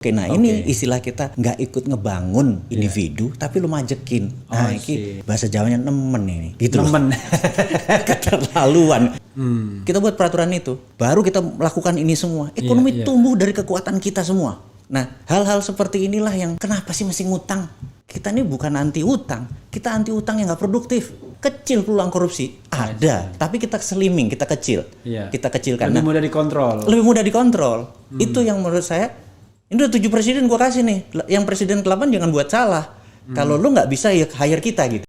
Oke, nah ini istilah kita nggak ikut ngebangun individu, tapi lu majekin. Nah, ini bahasa Jawanya nemen ini. Gitu nemen. Keterlaluan. Kita buat peraturan itu, baru kita melakukan ini semua. Ekonomi tumbuh dari kekuatan kita semua. Nah, hal-hal seperti inilah yang kenapa sih mesti ngutang? Kita ini bukan anti utang, kita anti utang yang nggak produktif. Kecil peluang korupsi ada, tapi kita slimming, kita kecil, kita kecilkan. Lebih mudah dikontrol. Lebih mudah dikontrol. Itu yang menurut saya. Ini udah 7 presiden gua kasih nih. Yang presiden ke-8 jangan buat salah. Kalau lu nggak bisa ya hire kita gitu.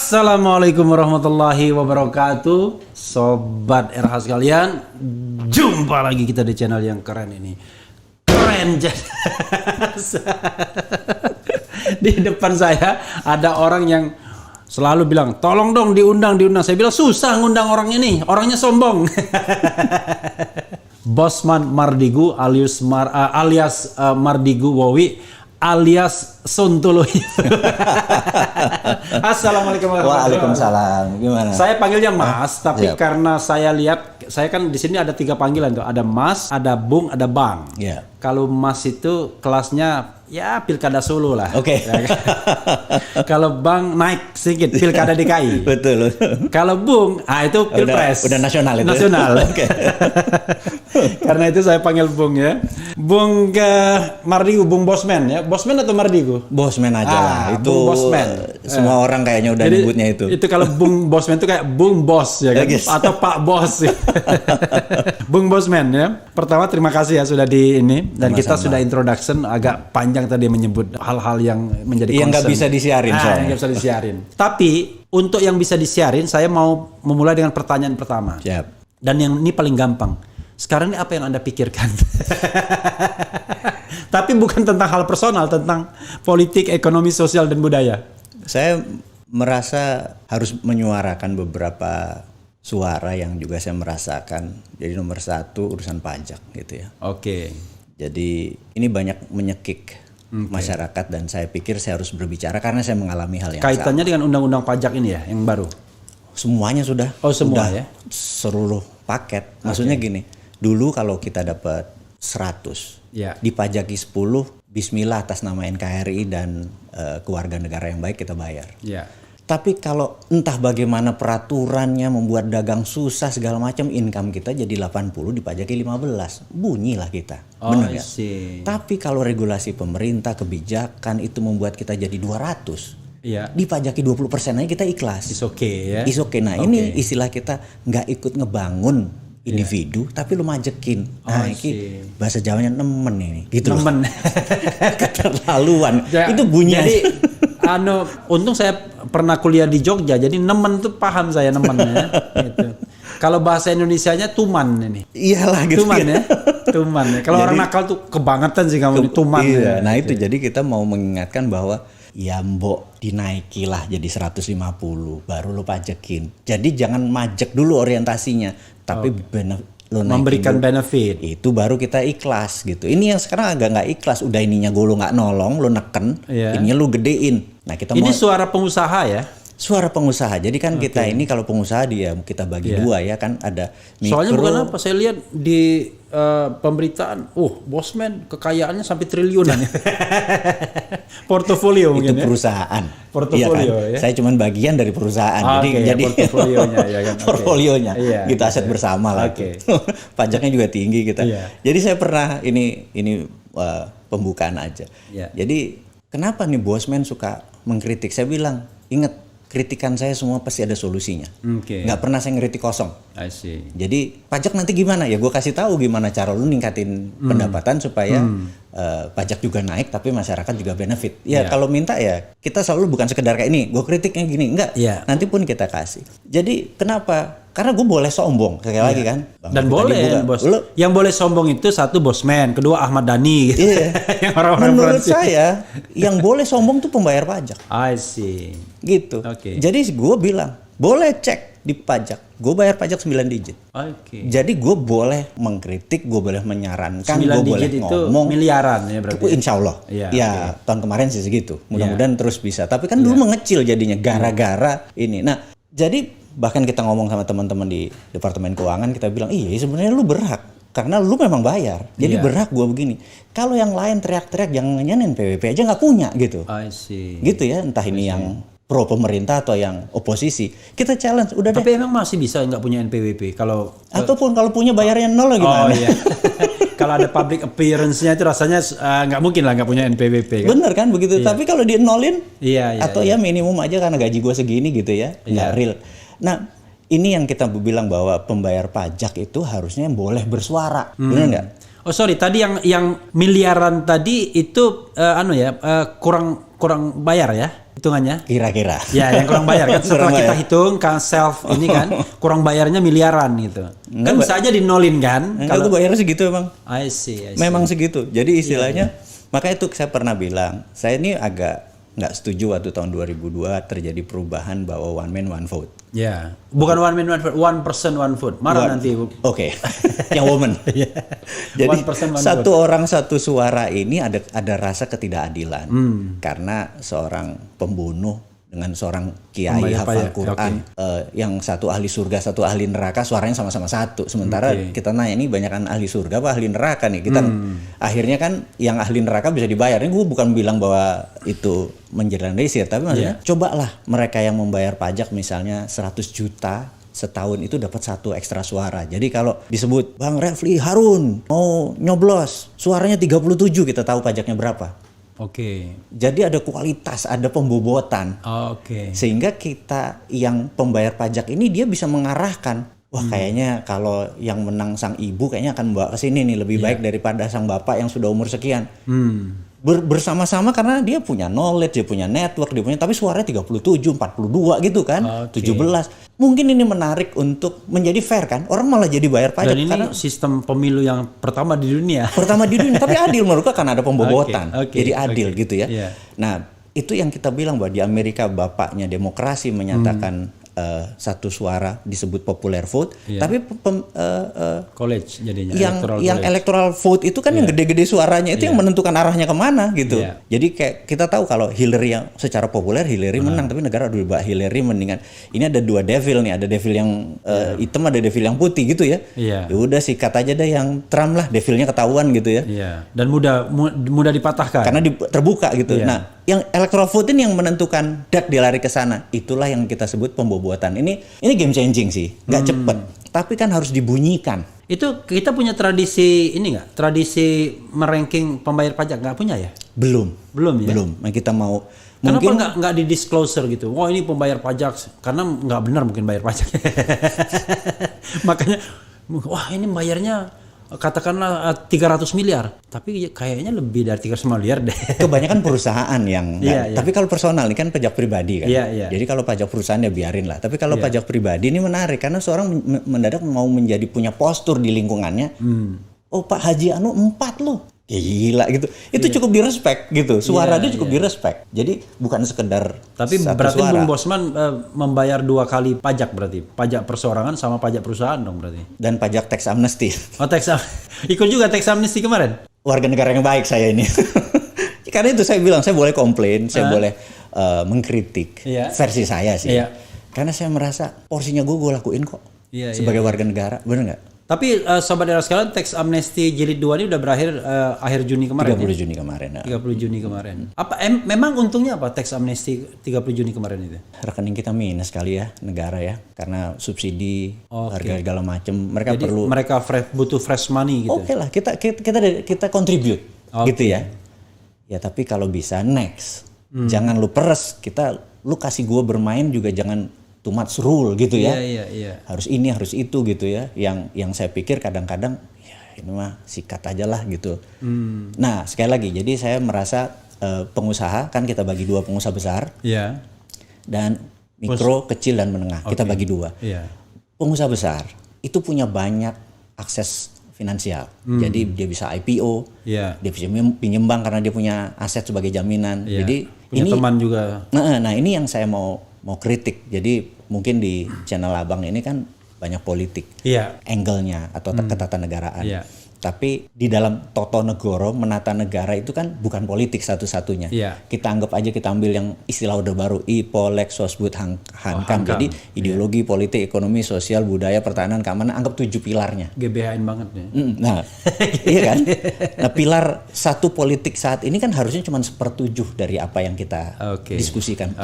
Assalamualaikum warahmatullahi wabarakatuh, sobat RH sekalian. Jumpa lagi kita di channel yang keren ini. Keren jadi. Di depan saya ada orang yang selalu bilang, tolong dong diundang. Saya bilang susah ngundang orang ini, orangnya sombong. Bosman Mardigu alias Mardigu Wowi alias Sontolo. Assalamualaikum warahmatullahi wabarakatuh. Waalaikumsalam. Gimana? Saya panggilnya Mas, tapi karena saya lihat, saya kan di sini ada 3 panggilan tuh. Ada Mas, ada Bung, ada Bang. Iya. Kalau Mas itu kelasnya ya Pilkada Solo lah. Oke. Ya, kan? Kalau Bang naik sedikit Pilkada DKI. Betul. Kalau Bung, itu Pilpres. Udah nasional itu. Nasional. Oke. Karena itu saya panggil Bung ya. Bung ke Mardigu, Bung Bosman ya. Bosman atau Mardigu? Bosman aja lah. Itu Bung Bosman. Semua orang kayaknya udah Jadi, nyebutnya itu. Itu kalau Bung Bosman itu kayak Bung Bos ya kan? Atau Pak Bos. Bung Bosman ya. Pertama terima kasih ya sudah di ini. Dan kita sudah introduction agak panjang tadi menyebut hal-hal yang menjadi concern. Yang nggak bisa disiarin soalnya. Nggak bisa disiarin. Tapi untuk yang bisa disiarin, saya mau memulai dengan pertanyaan pertama. Siap. Dan yang ini paling gampang. Sekarang ini apa yang Anda pikirkan? Tapi bukan tentang hal personal, tentang politik, ekonomi, sosial, dan budaya. Saya merasa harus menyuarakan beberapa suara yang juga saya merasakan. Jadi nomor 1 urusan pajak gitu ya. Oke. Jadi ini banyak menyekik masyarakat dan saya pikir saya harus berbicara karena saya mengalami hal yang Kaitannya dengan undang-undang pajak ini ya, yang baru? Semuanya sudah. Oh semua ya? Seluruh paket. Maksudnya gini, dulu kalau kita dapat 100, dipajaki 10, bismillah atas nama NKRI dan keluarga negara yang baik kita bayar. Tapi kalau entah bagaimana peraturannya membuat dagang susah segala macam, income kita jadi 80 dipajaki 15. Bunyilah kita. Benar ya? Tapi kalau regulasi pemerintah, kebijakan itu membuat kita jadi 200. Dipajaki 20% aja kita ikhlas. It's okay ya. It's okay. Nah, ini istilah kita nggak ikut ngebangun individu, tapi lu majekin. Nah, ini bahasa Jawanya nemen ini. Gitu nemen. Keterlaluan. Itu bunyinya. Jadi untung saya pernah kuliah di Jogja, jadi nemen tuh paham saya nemennya. Gitu. Kalau bahasa Indonesianya tuman ini. Iyalah gitu. Tuman ya. Tuman ya. Kalau orang nakal tuh kebangetan sih kamu di tuman. Iya. Ya. Nah itu jadi kita mau mengingatkan bahwa ya mbok dinaiki lah jadi 150 baru lo pajekin. Jadi jangan majek dulu orientasinya, tapi memberikan benefit. Itu baru kita ikhlas gitu. Ini yang sekarang agak nggak ikhlas. Udah ininya gue lo nggak nolong, lo neken, ininya lo gedein. Nah kita ini suara pengusaha ya. Suara pengusaha. Jadi kan kita ini kalau pengusaha kita bagi 2 ya kan ada mikro. Soalnya bukan apa, saya lihat di pemberitaan, Bosman kekayaannya sampai triliunan. Portofolio mungkin itu perusahaan. Portofolio iya kan? Saya cuma bagian dari perusahaan. Jadi portofolionya ya kan. Portofolionya. Kita aset bersama lah. Pajaknya juga tinggi kita. Jadi saya pernah ini pembukaan aja. Jadi kenapa nih Bosman suka mengkritik? Saya bilang, ingat kritikan saya semua pasti ada solusinya. Nggak pernah saya ngeritik kosong. I see. Jadi pajak nanti gimana ya? Gue kasih tahu gimana cara lu ningkatin pendapatan supaya pajak juga naik tapi masyarakat juga benefit. Ya kalau minta ya kita selalu bukan sekedar kayak ini. Gue kritiknya gini, enggak. Nanti pun kita kasih. Jadi kenapa karena gue boleh sombong sekali lagi kan. Dan boleh bos. Yang boleh sombong itu satu Bosman, kedua Ahmad Dhani. Gitu. Iya. Yang orang-orang menurut saya yang boleh sombong tuh pembayar pajak. I see. Gitu. Jadi gue bilang boleh cek di pajak, gue bayar pajak 9 digit. Jadi gue boleh mengkritik, gue boleh menyarankan, gue boleh ngomong. Miliaran ya berarti. Insya Allah. Ya tahun kemarin sih segitu. Mudah-mudahan terus bisa. Tapi kan dulu mengecil jadinya gara-gara ini. Nah jadi bahkan kita ngomong sama teman-teman di Departemen Keuangan, kita bilang iya sebenarnya lu berhak karena lu memang bayar, jadi berhak gua begini. Kalau yang lain teriak-teriak jangan nyanyiin PWP aja nggak punya gitu. I see. Gitu ya, entah ini yang pro pemerintah atau yang oposisi, kita challenge udah deh. Tapi emang masih bisa nggak punya NPWP kalau ataupun kalau punya bayarnya nol gimana? Iya. Kalau ada public appearance-nya itu rasanya nggak mungkin lah nggak punya NPWP kan? Bener kan begitu. Tapi kalau di nolin atau ya minimum aja karena gaji gua segini gitu ya, nggak real. Nah, ini yang kita bilang bahwa pembayar pajak itu harusnya boleh bersuara, benar nggak? Oh sorry, tadi yang miliaran tadi itu kurang bayar ya hitungannya? Kira-kira. Ya, yang kurang bayar kan setelah kita hitung kan self ini kan kurang bayarnya miliaran gitu. Kan bisa aja dinolin kan? Kalau tuh bayarnya segitu emang. I see. Memang segitu. Jadi istilahnya makanya itu saya pernah bilang, saya ini agak nggak setuju waktu tahun 2002 terjadi perubahan bahwa one man one vote. Ya, bukan one man one vote, one person one vote. Marah nanti. Oke. Yang woman. Jadi satu orang satu suara ini ada rasa ketidakadilan karena seorang pembunuh dengan seorang kiai hafal Quran, yang satu ahli surga satu ahli neraka suaranya sama-sama satu. Sementara kita nanya ini banyakan ahli surga apa ahli neraka nih? Kita akhirnya kan yang ahli neraka bisa dibayar. Ini gue bukan bilang bahwa itu mengeneralisir, tapi maksudnya cobalah mereka yang membayar pajak misalnya 100 juta setahun itu dapat satu ekstra suara. Jadi kalau disebut Bang Refli Harun mau nyoblos suaranya 37, kita tahu pajaknya berapa. Jadi ada kualitas, ada pembobotan. Sehingga kita yang pembayar pajak ini dia bisa mengarahkan. Wah kayaknya kalau yang menang sang ibu kayaknya akan bawa ke sini nih lebih baik daripada sang bapak yang sudah umur sekian. Bersama-sama karena dia punya knowledge, dia punya network, dia punya, tapi suaranya 37, 42 gitu kan, 17. Mungkin ini menarik untuk menjadi fair kan, orang malah jadi bayar pajak. Dan ini karena sistem pemilu yang pertama di dunia. Pertama di dunia, tapi adil menurutku karena ada pembobotan, jadi adil gitu ya. Nah itu yang kita bilang bahwa di Amerika bapaknya demokrasi menyatakan satu suara disebut popular vote, tapi college jadinya yang electoral vote itu kan yang gede-gede suaranya itu yang menentukan arahnya kemana gitu. Jadi kayak kita tahu kalau Hillary yang secara populer Hillary menang, tapi negara udah bahas Hillary mendingan. Ini ada dua devil nih, ada devil yang hitam, ada devil yang putih gitu ya. Ya udah sikat aja deh yang Trump lah, devilnya ketahuan gitu ya. Dan mudah dipatahkan karena terbuka gitu. Nah yang electoral vote ini yang menentukan dia lari ke sana. Itulah yang kita sebut pembobotan. Ini game changing sih, nggak cepet, tapi kan harus dibunyikan. Itu kita punya tradisi ini nggak? Tradisi meranking pembayar pajak nggak punya ya? Belum ya. Belum. Nah, kita mau. Kenapa nggak di disclosure gitu? Wah ini pembayar pajak, karena nggak benar mungkin bayar pajak. Makanya, wah ini bayarnya katakanlah 300 miliar, tapi kayaknya lebih dari 300 miliar deh. Kebanyakan perusahaan yang tapi kalau personal ini kan pajak pribadi kan. Jadi kalau pajak perusahaan ya biarin lah. Tapi kalau pajak pribadi ini menarik karena seorang mendadak mau menjadi punya postur di lingkungannya. Oh Pak Haji Anu 4 loh. Gila gitu. Itu cukup direspek gitu. Suara dia cukup direspek. Jadi bukan sekedar tapi berarti Bung Bosman membayar 2 kali pajak berarti. Pajak perseorangan sama pajak perusahaan dong berarti. Dan pajak tax amnesty. Oh ikut juga tax amnesty kemarin? Warga negara yang baik saya ini. Karena itu saya bilang saya boleh komplain, saya boleh mengkritik versi saya sih. Karena saya merasa porsinya gue lakuin kok. Sebagai warga negara, bener nggak? Tapi sobat daerah sekalian, tax amnesty jilid 2 ini udah berakhir akhir Juni kemarin. 30 Juni kemarin. 30 Juni kemarin. Apa memang untungnya apa tax amnesty 30 Juni kemarin itu? Rekening kita minus kali ya negara ya, karena subsidi harga segala macam. Mereka butuh fresh money gitu. Oke lah, kita contribute gitu ya. Ya tapi kalau bisa next. Jangan lu peres, lu kasih gua bermain juga jangan too much rule gitu ya. Harus ini, harus itu gitu ya. Yang saya pikir kadang-kadang ya ini mah sikat aja lah gitu. Nah sekali lagi, jadi saya merasa pengusaha kan kita bagi 2 pengusaha besar dan mikro, kecil dan menengah. Kita bagi 2. pengusaha besar itu punya banyak akses finansial. Jadi dia bisa IPO, dia bisa pinjam bank karena dia punya aset sebagai jaminan. Jadi punya ini teman juga. Nah ini yang saya mau kritik. Jadi mungkin di channel Abang ini kan banyak politik, angle-nya atau ketatanegaraan. Tapi di dalam Toto Negoro menata negara itu kan bukan politik satu-satunya. Kita anggap aja, kita ambil yang istilah udah baru, IPO, Lex, Sosbud, Hankam. Jadi ideologi, politik, ekonomi, sosial, budaya, pertahanan, keamanan, anggap 7 pilarnya. GBHN banget ya. Nah, iya kan? Nah, pilar satu politik saat ini kan harusnya cuma 1/7 dari apa yang kita diskusikan.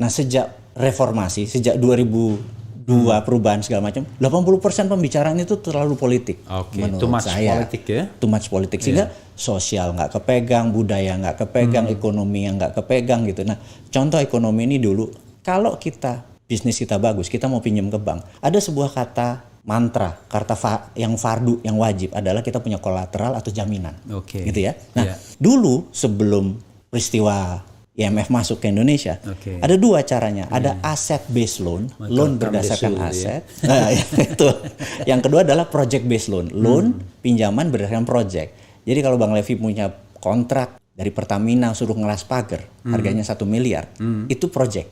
Nah, sejak reformasi, sejak 2002 perubahan segala macam, 80% pembicaraan itu terlalu politik. Menurut saya, too much politik sehingga sosial nggak kepegang, budaya nggak kepegang, ekonomi yang nggak kepegang gitu. Nah, contoh ekonomi ini dulu, kalau kita bisnis kita bagus, kita mau pinjam ke bank, ada sebuah kata mantra, yang fardu, yang wajib adalah kita punya kolateral atau jaminan, gitu ya. Nah, dulu sebelum peristiwa IMF masuk ke Indonesia, ada 2 caranya. Ada asset based loan, loan berdasarkan aset. Nah, itu. Yang kedua adalah project based loan, loan pinjaman berdasarkan project. Jadi kalau Bang Levi punya kontrak dari Pertamina suruh ngelas pagar, harganya 1 miliar, itu project.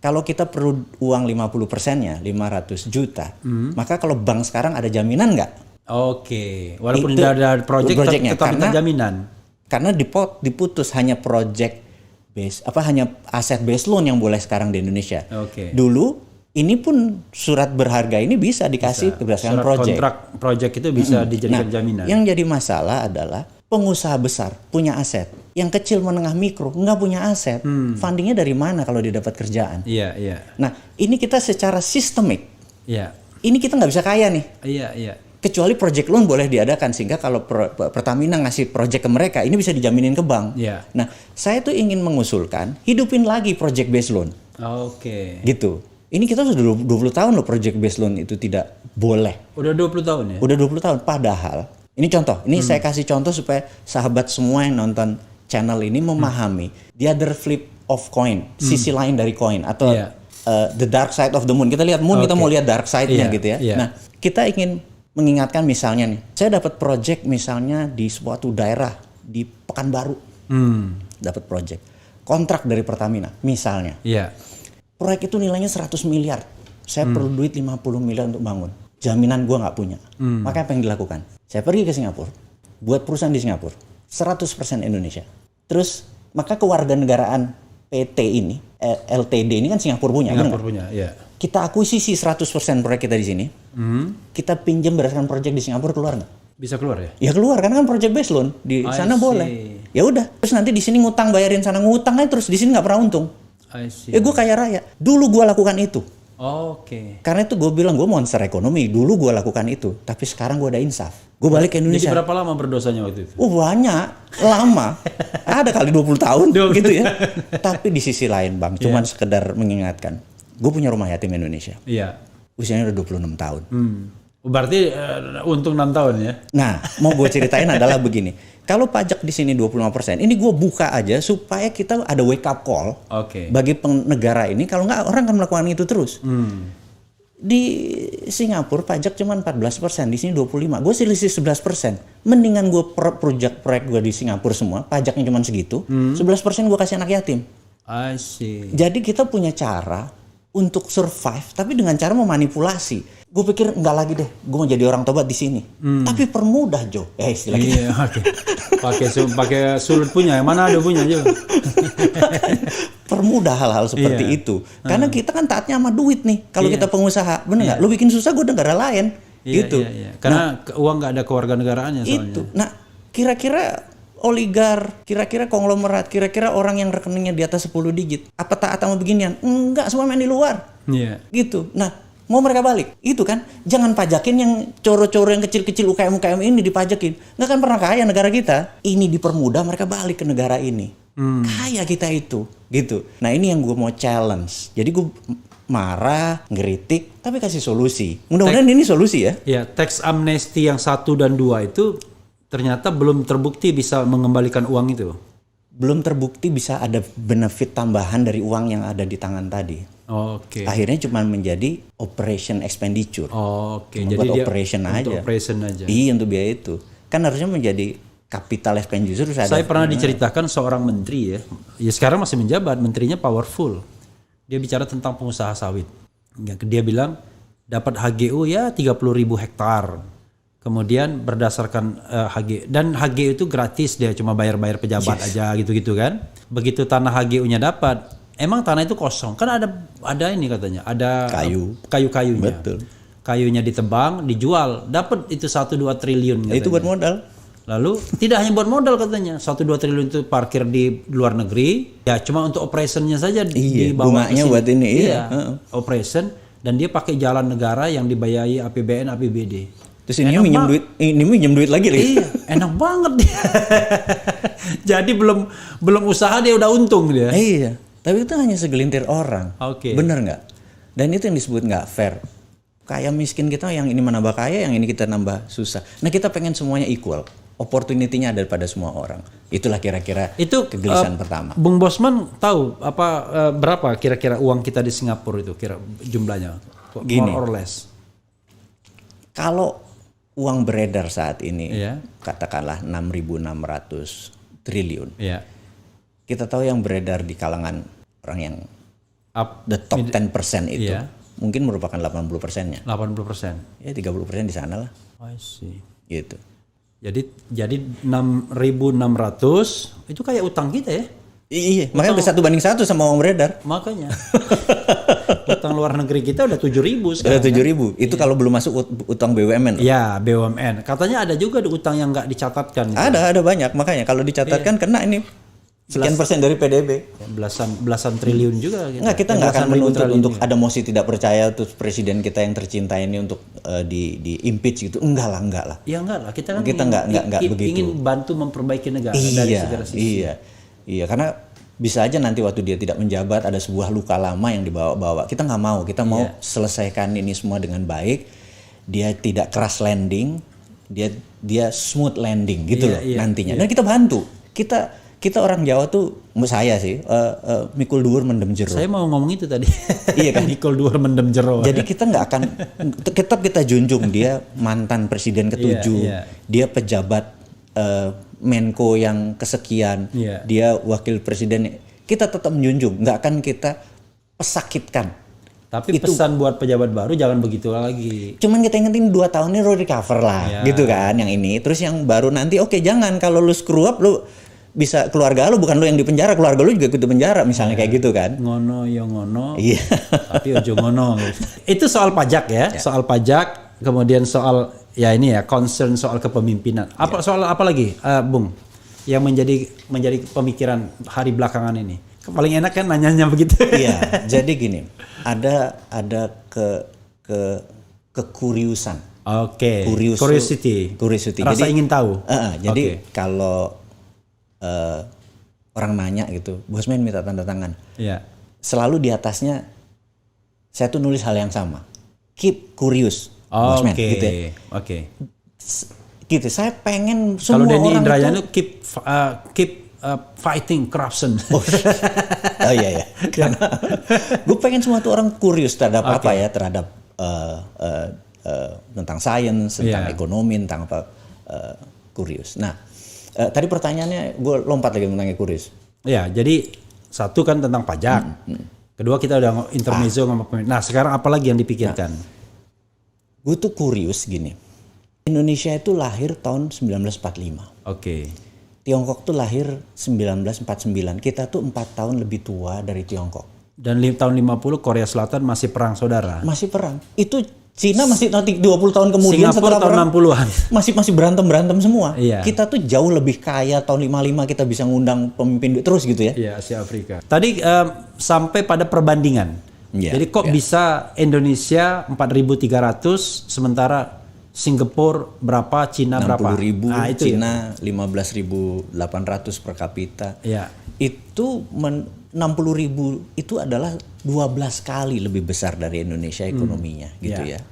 Kalau kita perlu uang 50%-nya, 500 juta, maka kalau bank sekarang ada jaminan nggak? Walaupun tidak ada project-nya, tetap ada jaminan. Karena diputus hanya project base, hanya aset base loan yang boleh sekarang di Indonesia. Dulu ini pun surat berharga ini bisa dikasih berdasarkan project. Kontrak project itu bisa dijadikan jaminan. Yang jadi masalah adalah pengusaha besar punya aset, yang kecil menengah mikro nggak punya aset. Fundingnya dari mana kalau dia dapat kerjaan? Nah, ini kita secara sistemik. Ini kita nggak bisa kaya nih. Kecuali project loan boleh diadakan, sehingga kalau Pertamina ngasih project ke mereka, ini bisa dijaminin ke bank. Nah, saya tuh ingin mengusulkan hidupin lagi project based loan. Gitu. Ini kita sudah 20 tahun loh project based loan itu tidak boleh. Udah 20 tahun ya? Udah 20 tahun. Padahal, ini contoh. Ini saya kasih contoh supaya sahabat semua yang nonton channel ini memahami the other flip of coin, sisi lain dari koin, atau the dark side of the moon. Kita lihat moon, kita mau lihat dark side-nya gitu ya. Nah, kita ingin mengingatkan misalnya nih, saya dapat project misalnya di suatu daerah di Pekanbaru, dapat project, kontrak dari Pertamina misalnya, proyek itu nilainya 100 miliar, saya perlu duit 50 miliar untuk bangun, jaminan gue nggak punya, maka apa yang dilakukan? Saya pergi ke Singapura, buat perusahaan di Singapura, 100% Indonesia, terus maka kewarganegaraan PT ini, LTD ini kan Singapura punya, kita akuisisi 100% proyek kita di sini. Kita pinjam berdasarkan proyek di Singapura, keluar nggak? Bisa keluar ya? Ya keluar, karena kan project based loan di sana boleh. Ya udah, terus nanti di sini ngutang, bayarin sana ngutang aja, terus di sini nggak pernah untung. Gue kaya raya. Dulu gue lakukan itu. Karena itu gue bilang gue monster ekonomi. Dulu gue lakukan itu, tapi sekarang gue ada insaf. Gue balik ke Indonesia. Jadi berapa lama berdosanya waktu itu? Banyak, lama. Ada kali 20 tahun gitu ya. Tapi di sisi lain Bang, cuman sekedar mengingatkan. Gue punya rumah yatim Indonesia. Usianya udah 26 tahun. Berarti untung 6 tahun ya? Nah, mau gue ceritain adalah begini. Kalau pajak di sini 25%, ini gue buka aja supaya kita ada wake up call bagi negara ini. Kalau nggak, orang akan melakukan itu terus. Di Singapura pajak cuma 14%, di sini 25%. Gue selisih 11%. Mendingan gue proyek gue di Singapura semua, pajaknya cuma segitu, 11% gue kasih anak yatim. Jadi kita punya cara untuk survive, tapi dengan cara memanipulasi. Gue pikir enggak lagi deh, gue mau jadi orang tobat di sini. Tapi permudah Jo, istilah kita. Pakai sulut punya, yang mana ada punya Jo. Permudah hal-hal seperti itu. Karena kita kan taatnya sama duit nih. Kalau kita pengusaha, bener nggak? Lu bikin susah, gue negara lain. Gitu. Karena uang nggak ada kewarganegaraannya soalnya. Itu. Nah, kira-kira oligar, kira-kira konglomerat, kira-kira orang yang rekeningnya di atas 10 digit, apa taat sama beginian? Enggak, semua main di luar. Gitu. Nah, mau mereka balik, itu kan, jangan pajakin yang coro-coro yang kecil-kecil UKM ini dipajakin, nggak akan pernah kaya negara kita. Ini dipermudah mereka balik ke negara ini, kaya kita itu, gitu. Nah ini yang gue mau challenge. Jadi gue marah, ngeritik, tapi kasih solusi. Mudah-mudahan ini solusi ya. Ya, tax amnesty yang 1 dan 2 itu ternyata belum terbukti bisa mengembalikan uang itu. Belum terbukti bisa ada benefit tambahan dari uang yang ada di tangan tadi. Akhirnya cuma menjadi operation expenditure. Jadi dia operation aja. Iya, untuk biaya itu. Kan harusnya menjadi capital expenditure. Saya pernah diceritakan seorang menteri ya sekarang masih menjabat, menterinya powerful. Dia bicara tentang pengusaha sawit. Dia bilang dapat HGU ya 30.000 hektar. Kemudian berdasarkan HG, dan HGU itu gratis, dia cuma bayar-bayar pejabat aja gitu-gitu kan. Begitu tanah HGU-nya dapat, emang tanah itu kosong. Kan ada ini katanya, ada kayu-kayunya. Betul. Kayunya ditebang, dijual, dapat itu 1-2 triliun katanya. Itu buat modal. Lalu tidak hanya buat modal katanya, 1-2 triliun itu parkir di luar negeri, ya cuma untuk operationnya saja dibawa bunganya buat ini. Operation, dan dia pakai jalan negara yang dibayari APBN, APBD. Terus ini minjem duit lagi. Iya, enak banget dia. Jadi belum usaha dia udah untung dia. Iya, tapi itu hanya segelintir orang. Bener nggak? Dan itu yang disebut nggak fair. Kaya miskin kita, yang ini menambah kaya, yang ini kita nambah susah. Nah, kita pengen semuanya equal. Opportunity-nya ada pada semua orang. Itulah kira-kira itu kegelisahan pertama. Bung Bosman tahu berapa kira-kira uang kita di Singapura itu jumlahnya? Gini, more or less. Kalau uang beredar saat ini katakanlah 6.600 triliun. Kita tahu yang beredar di kalangan orang yang the top 10% itu mungkin merupakan 80%-nya. 80%. Ya 30% di sana lah. I see. Gitu. Jadi 6.600 itu kayak utang kita ya. Iya, makanya udah 1:1 sama uang beredar. Makanya. Utang luar negeri kita udah 7.000 sekarang. Udah 7.000. Itu kalau belum masuk utang BUMN. Iya, BUMN. Katanya ada juga utang yang nggak dicatatkan. Ada banyak. Makanya kalau dicatatkan kena ini sekian persen dari PDB. Belasan triliun juga. Enggak, kita nggak akan menuntut untuk ada mosi tidak percaya terus presiden kita yang tercinta ini untuk di impeach gitu. Enggak lah. Ya enggak lah. Kita nggak begitu. Ingin bantu memperbaiki negara dari segala sisi. Iya, karena bisa aja nanti waktu dia tidak menjabat ada sebuah luka lama yang dibawa-bawa. Kita nggak mau. Kita mau selesaikan ini semua dengan baik. Dia tidak crash landing, dia smooth landing gitu loh nantinya. Dan kita bantu. Kita orang Jawa tuh, saya sih, mikul dhuwur mendem jero. Saya mau ngomong itu tadi. Iya kan? Mikul dhuwur mendem jero. Jadi kita nggak akan, tetap kita junjung dia mantan presiden ke-7, dia pejabat Menko yang kesekian, dia wakil presiden. Kita tetap menjunjung, nggak akan kita pesakitkan. Tapi pesan buat pejabat baru jangan begitu lagi. Cuman kita ingetin 2 tahun ini lo recover lah, gitu kan, yang ini. Terus yang baru nanti, jangan kalau lu screw up lu bisa keluarga lu, bukan lu yang dipenjara, keluarga lu juga ikut penjara misalnya kayak gitu kan. Ngono ya ngono. Iya. Tapi ojo ngono. Itu soal pajak ya, soal pajak, kemudian soal concern soal kepemimpinan. Soal apa lagi, Bung? Yang menjadi pemikiran hari belakangan ini. Paling enak kan nanyanya begitu. Iya, jadi gini, ada kekuriusan. Curiosity. Rasa ingin tahu. Jadi kalau orang nanya gitu, Bosman minta tanda tangan. Selalu di atasnya saya tuh nulis hal yang sama. Keep curious, Bosman, gitu ya. Gitu, saya pengen semua orang. Kalau Denny Indrayana keep fighting corruption. Iya. Karena gue pengen semua tuh orang curious terhadap terhadap tentang sains, tentang ekonomi, tentang apa, curious. Nah, tadi pertanyaannya gue lompat lagi mengenai curious. Ya, jadi satu kan tentang pajak. Kedua kita udah intermezzo ngomong. Nah, sekarang apa lagi yang dipikirkan? Gue tuh curious gini. Indonesia itu lahir tahun 1945. Tiongkok tuh lahir 1949. Kita tuh 4 tahun lebih tua dari Tiongkok. Dan tahun 50 Korea Selatan masih perang saudara. Masih perang. Itu Cina masih nanti 20 tahun kemudian Singapura setelah tahun perang 60-an. Masih berantem semua. Kita tuh jauh lebih kaya. Tahun 55 kita bisa ngundang pemimpin terus gitu ya. Iya, Asia Afrika. Tadi sampai pada perbandingan. Jadi kok bisa Indonesia 4.300 sementara Singapura berapa, Cina berapa? 60.000, Cina 15.800 per kapita. Itu 60.000 itu adalah 12 kali lebih besar dari Indonesia ekonominya, gitu ya.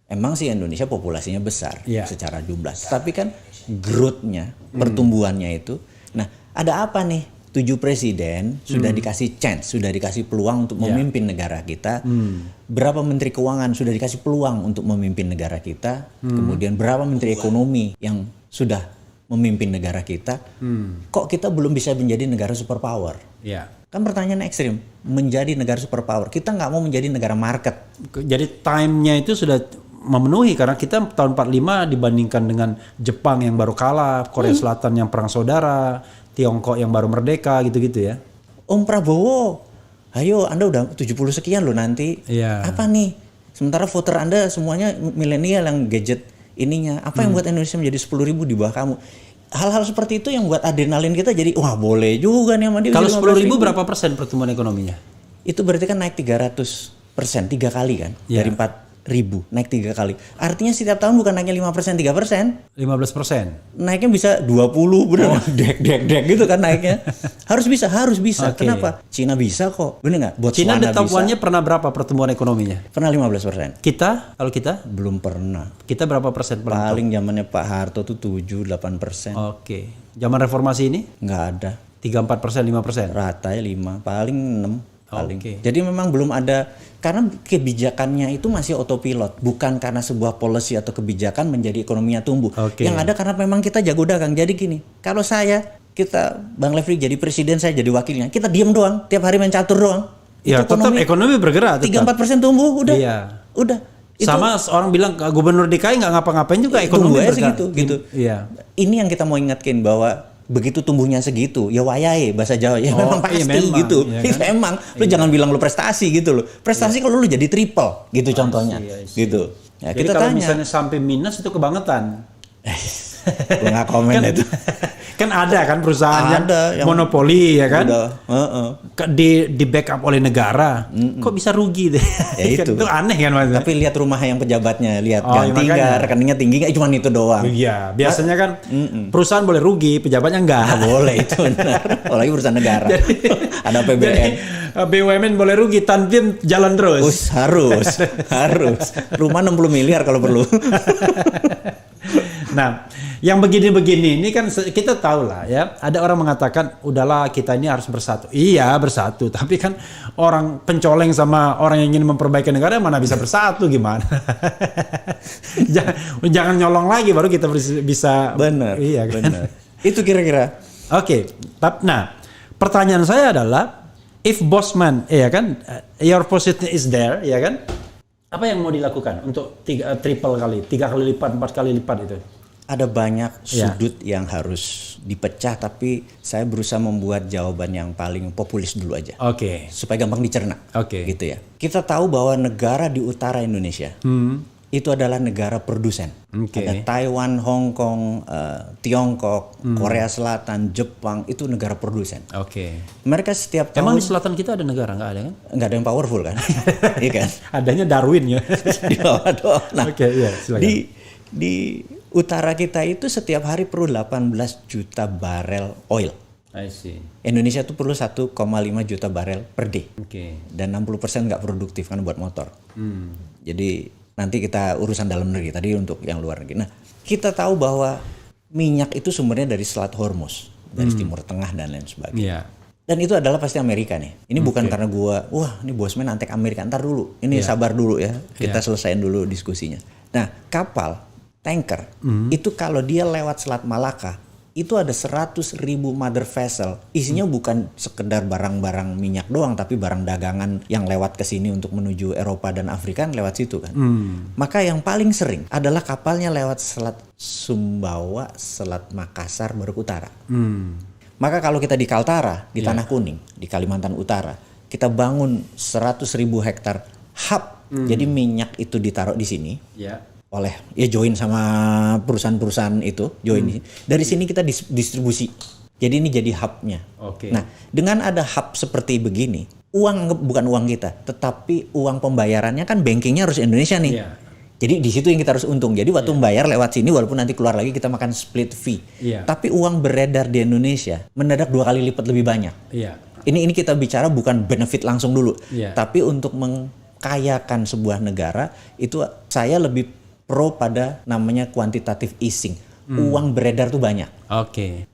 Emang sih Indonesia populasinya besar secara jumlah, tapi kan growth-nya, pertumbuhannya itu. Nah, ada apa nih 7 presiden sudah dikasih chance, sudah dikasih peluang untuk memimpin negara kita. Berapa menteri keuangan sudah dikasih peluang untuk memimpin negara kita. Kemudian berapa menteri ekonomi yang sudah memimpin negara kita. Kok kita belum bisa menjadi negara superpower? Kan pertanyaan ekstrim, menjadi negara superpower. Kita nggak mau menjadi negara market. Jadi time-nya itu sudah memenuhi, karena kita tahun 45 dibandingkan dengan Jepang yang baru kalah, Korea Selatan yang perang saudara, Tiongkok yang baru merdeka, gitu-gitu ya. Om Prabowo, ayo Anda udah 70 sekian loh nanti. Apa nih? Sementara voter Anda semuanya milenial yang gadget ininya. Apa yang buat Indonesia menjadi 10.000 di bawah kamu? Hal-hal seperti itu yang buat adrenalin kita jadi, wah boleh juga nih sama dia. Kalau 10.000 berapa persen pertumbuhan ekonominya? Itu berarti kan naik 300%, 3 kali kan? Dari 4.000 naik 3 kali. Artinya setiap tahun bukan naiknya 5%, 3%. 15%. Naiknya bisa 20, bener dek gitu kan naiknya. Harus bisa. Kenapa? Cina bisa kok. Bener nggak? Cina detapuannya pernah berapa pertumbuhan ekonominya? Pernah 15%. Kalau kita? Belum pernah. Kita berapa persen? Paling zamannya Pak Harto tuh 7-8%. Zaman reformasi ini? Nggak ada. 3-4%, 5%? Rata ya 5, paling 6. Jadi memang belum ada, karena kebijakannya itu masih autopilot, bukan karena sebuah policy atau kebijakan menjadi ekonominya tumbuh. Yang ada karena memang kita jago dagang. Jadi gini, kalau Bang Lefri jadi presiden, saya jadi wakilnya, kita diem doang, tiap hari main catur doang. Ya tetap ekonomi bergerak. 3-4% tumbuh, udah. Sama orang bilang gubernur DKI nggak ngapa-ngapain juga ekonomi bergerak. Gitu. Ini yang kita mau ingatkan bahwa begitu tumbuhnya segitu, ya wayahe bahasa Jawa, ya memang pasti gitu. Ya kan? Memang, lu jangan bilang lu prestasi gitu loh. Prestasi kalau lu jadi triple gitu contohnya. Gitu. Ya, jadi kita kalau tanya. Misalnya sampai minus itu kebangetan. Gue nggak komen itu. Kan ada kan perusahaan yang monopoli ya kan, di backup oleh negara, kok bisa rugi deh? Ya itu. Itu aneh kan Mas. Tapi lihat rumah yang pejabatnya, lihat ganti nggak, rekeningnya tinggi nggak, cuma itu doang. Iya, biasanya kan perusahaan boleh rugi, pejabatnya nggak. Boleh itu benar. Apalagi perusahaan negara. Ada PBN. BUMN boleh rugi, Tantim jalan terus. Harus. Rumah 60 miliar kalau perlu. Nah, yang begini-begini ini kan kita tahu lah ya. Ada orang mengatakan, udahlah kita ini harus bersatu. Iya bersatu, tapi kan orang pencoleng sama orang yang ingin memperbaiki negara mana bisa bersatu gimana? Jangan nyolong lagi baru kita bisa. Benar. Iya kan? Benar. Itu kira-kira. Nah pertanyaan saya adalah, if Bosman, ya kan, your position is there, ya kan? Apa yang mau dilakukan untuk 3 kali lipat, 4 kali lipat itu? Ada banyak sudut yang harus dipecah, tapi saya berusaha membuat jawaban yang paling populis dulu aja. Supaya gampang dicerna. Gitu ya. Kita tahu bahwa negara di utara Indonesia itu adalah negara produsen. Ada Taiwan, Hong Kong, Tiongkok, Korea Selatan, Jepang, itu negara produsen. Mereka setiap tahun. Emang di selatan kita ada negara? Nggak ada kan? Nggak ada yang powerful kan? Iya kan? Adanya Darwin ya. Di bawah doang. Nah, silakan. Di utara kita itu setiap hari perlu 18 juta barel oil. I see. Indonesia tuh perlu 1,5 juta barel per day. Dan 60% nggak produktif kan buat motor. Jadi nanti kita urusan dalam negeri, tadi untuk yang luar negeri. Nah, kita tahu bahwa minyak itu sumbernya dari Selat Hormuz, dari Timur Tengah dan lain sebagainya. Dan itu adalah pasti Amerika nih. Ini bukan karena ini Bosman antek Amerika. Ntar dulu, ini sabar dulu ya. Kita selesaiin dulu diskusinya. Nah, kapal tanker itu kalau dia lewat Selat Malaka itu ada 100.000 mother vessel, isinya bukan sekedar barang-barang minyak doang, tapi barang dagangan yang lewat ke sini untuk menuju Eropa dan Afrika lewat situ kan. Maka yang paling sering adalah kapalnya lewat Selat Sumbawa, Selat Makassar, baru ke utara. Maka kalau kita di Kaltara, di Tanah Kuning, di Kalimantan Utara, kita bangun 100.000 hektar hub. Jadi minyak itu ditaruh di sini. Oleh join sama perusahaan-perusahaan itu join dari sini kita distribusi, jadi ini jadi hubnya. Nah, dengan ada hub seperti begini, bukan uang kita, tetapi uang pembayarannya kan bankingnya harus Indonesia nih. Jadi di situ yang kita harus untung. Jadi waktu membayar lewat sini, walaupun nanti keluar lagi kita makan split fee, tapi uang beredar di Indonesia mendadak 2 kali lipat lebih banyak. Ini kita bicara bukan benefit langsung dulu, tapi untuk mengkayakan sebuah negara itu saya lebih pro pada namanya quantitative easing. Uang beredar tuh banyak.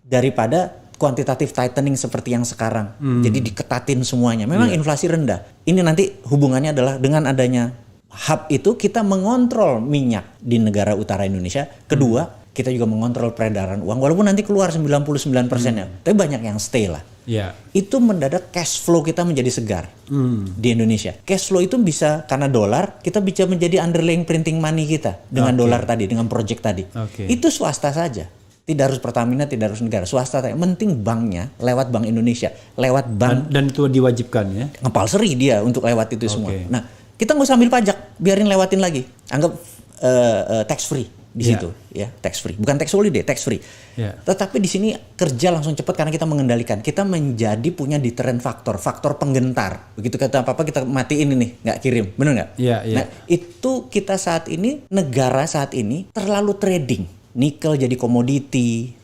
Daripada quantitative tightening seperti yang sekarang. Jadi diketatin semuanya. Memang inflasi rendah. Ini nanti hubungannya adalah dengan adanya hub itu kita mengontrol minyak di negara utara Indonesia. Kedua, kita juga mengontrol peredaran uang. Walaupun nanti keluar 99%-nya. Tapi banyak yang stay lah. Itu mendadak cash flow kita menjadi segar di Indonesia. Cash flow itu bisa karena dolar, kita bisa menjadi underlying printing money kita. Dengan dolar tadi, dengan project tadi. Itu swasta saja. Tidak harus Pertamina, tidak harus negara, swasta. Yang penting banknya lewat Bank Indonesia, lewat bank. Dan itu diwajibkan ya? Ngepalseri dia untuk lewat itu semua. Nah, kita nggak usah ambil pajak, biarin lewatin lagi. Anggap tax free di situ, ya tax free. Bukan tax holiday, tax free. Tetapi di sini kerja langsung cepat karena kita mengendalikan. Kita menjadi punya deterrent faktor penggentar. Begitu kata apa-apa kita matiin ini, nggak kirim, benar nggak? Nah, itu kita saat ini, negara saat ini terlalu trading. Nikel jadi komoditi,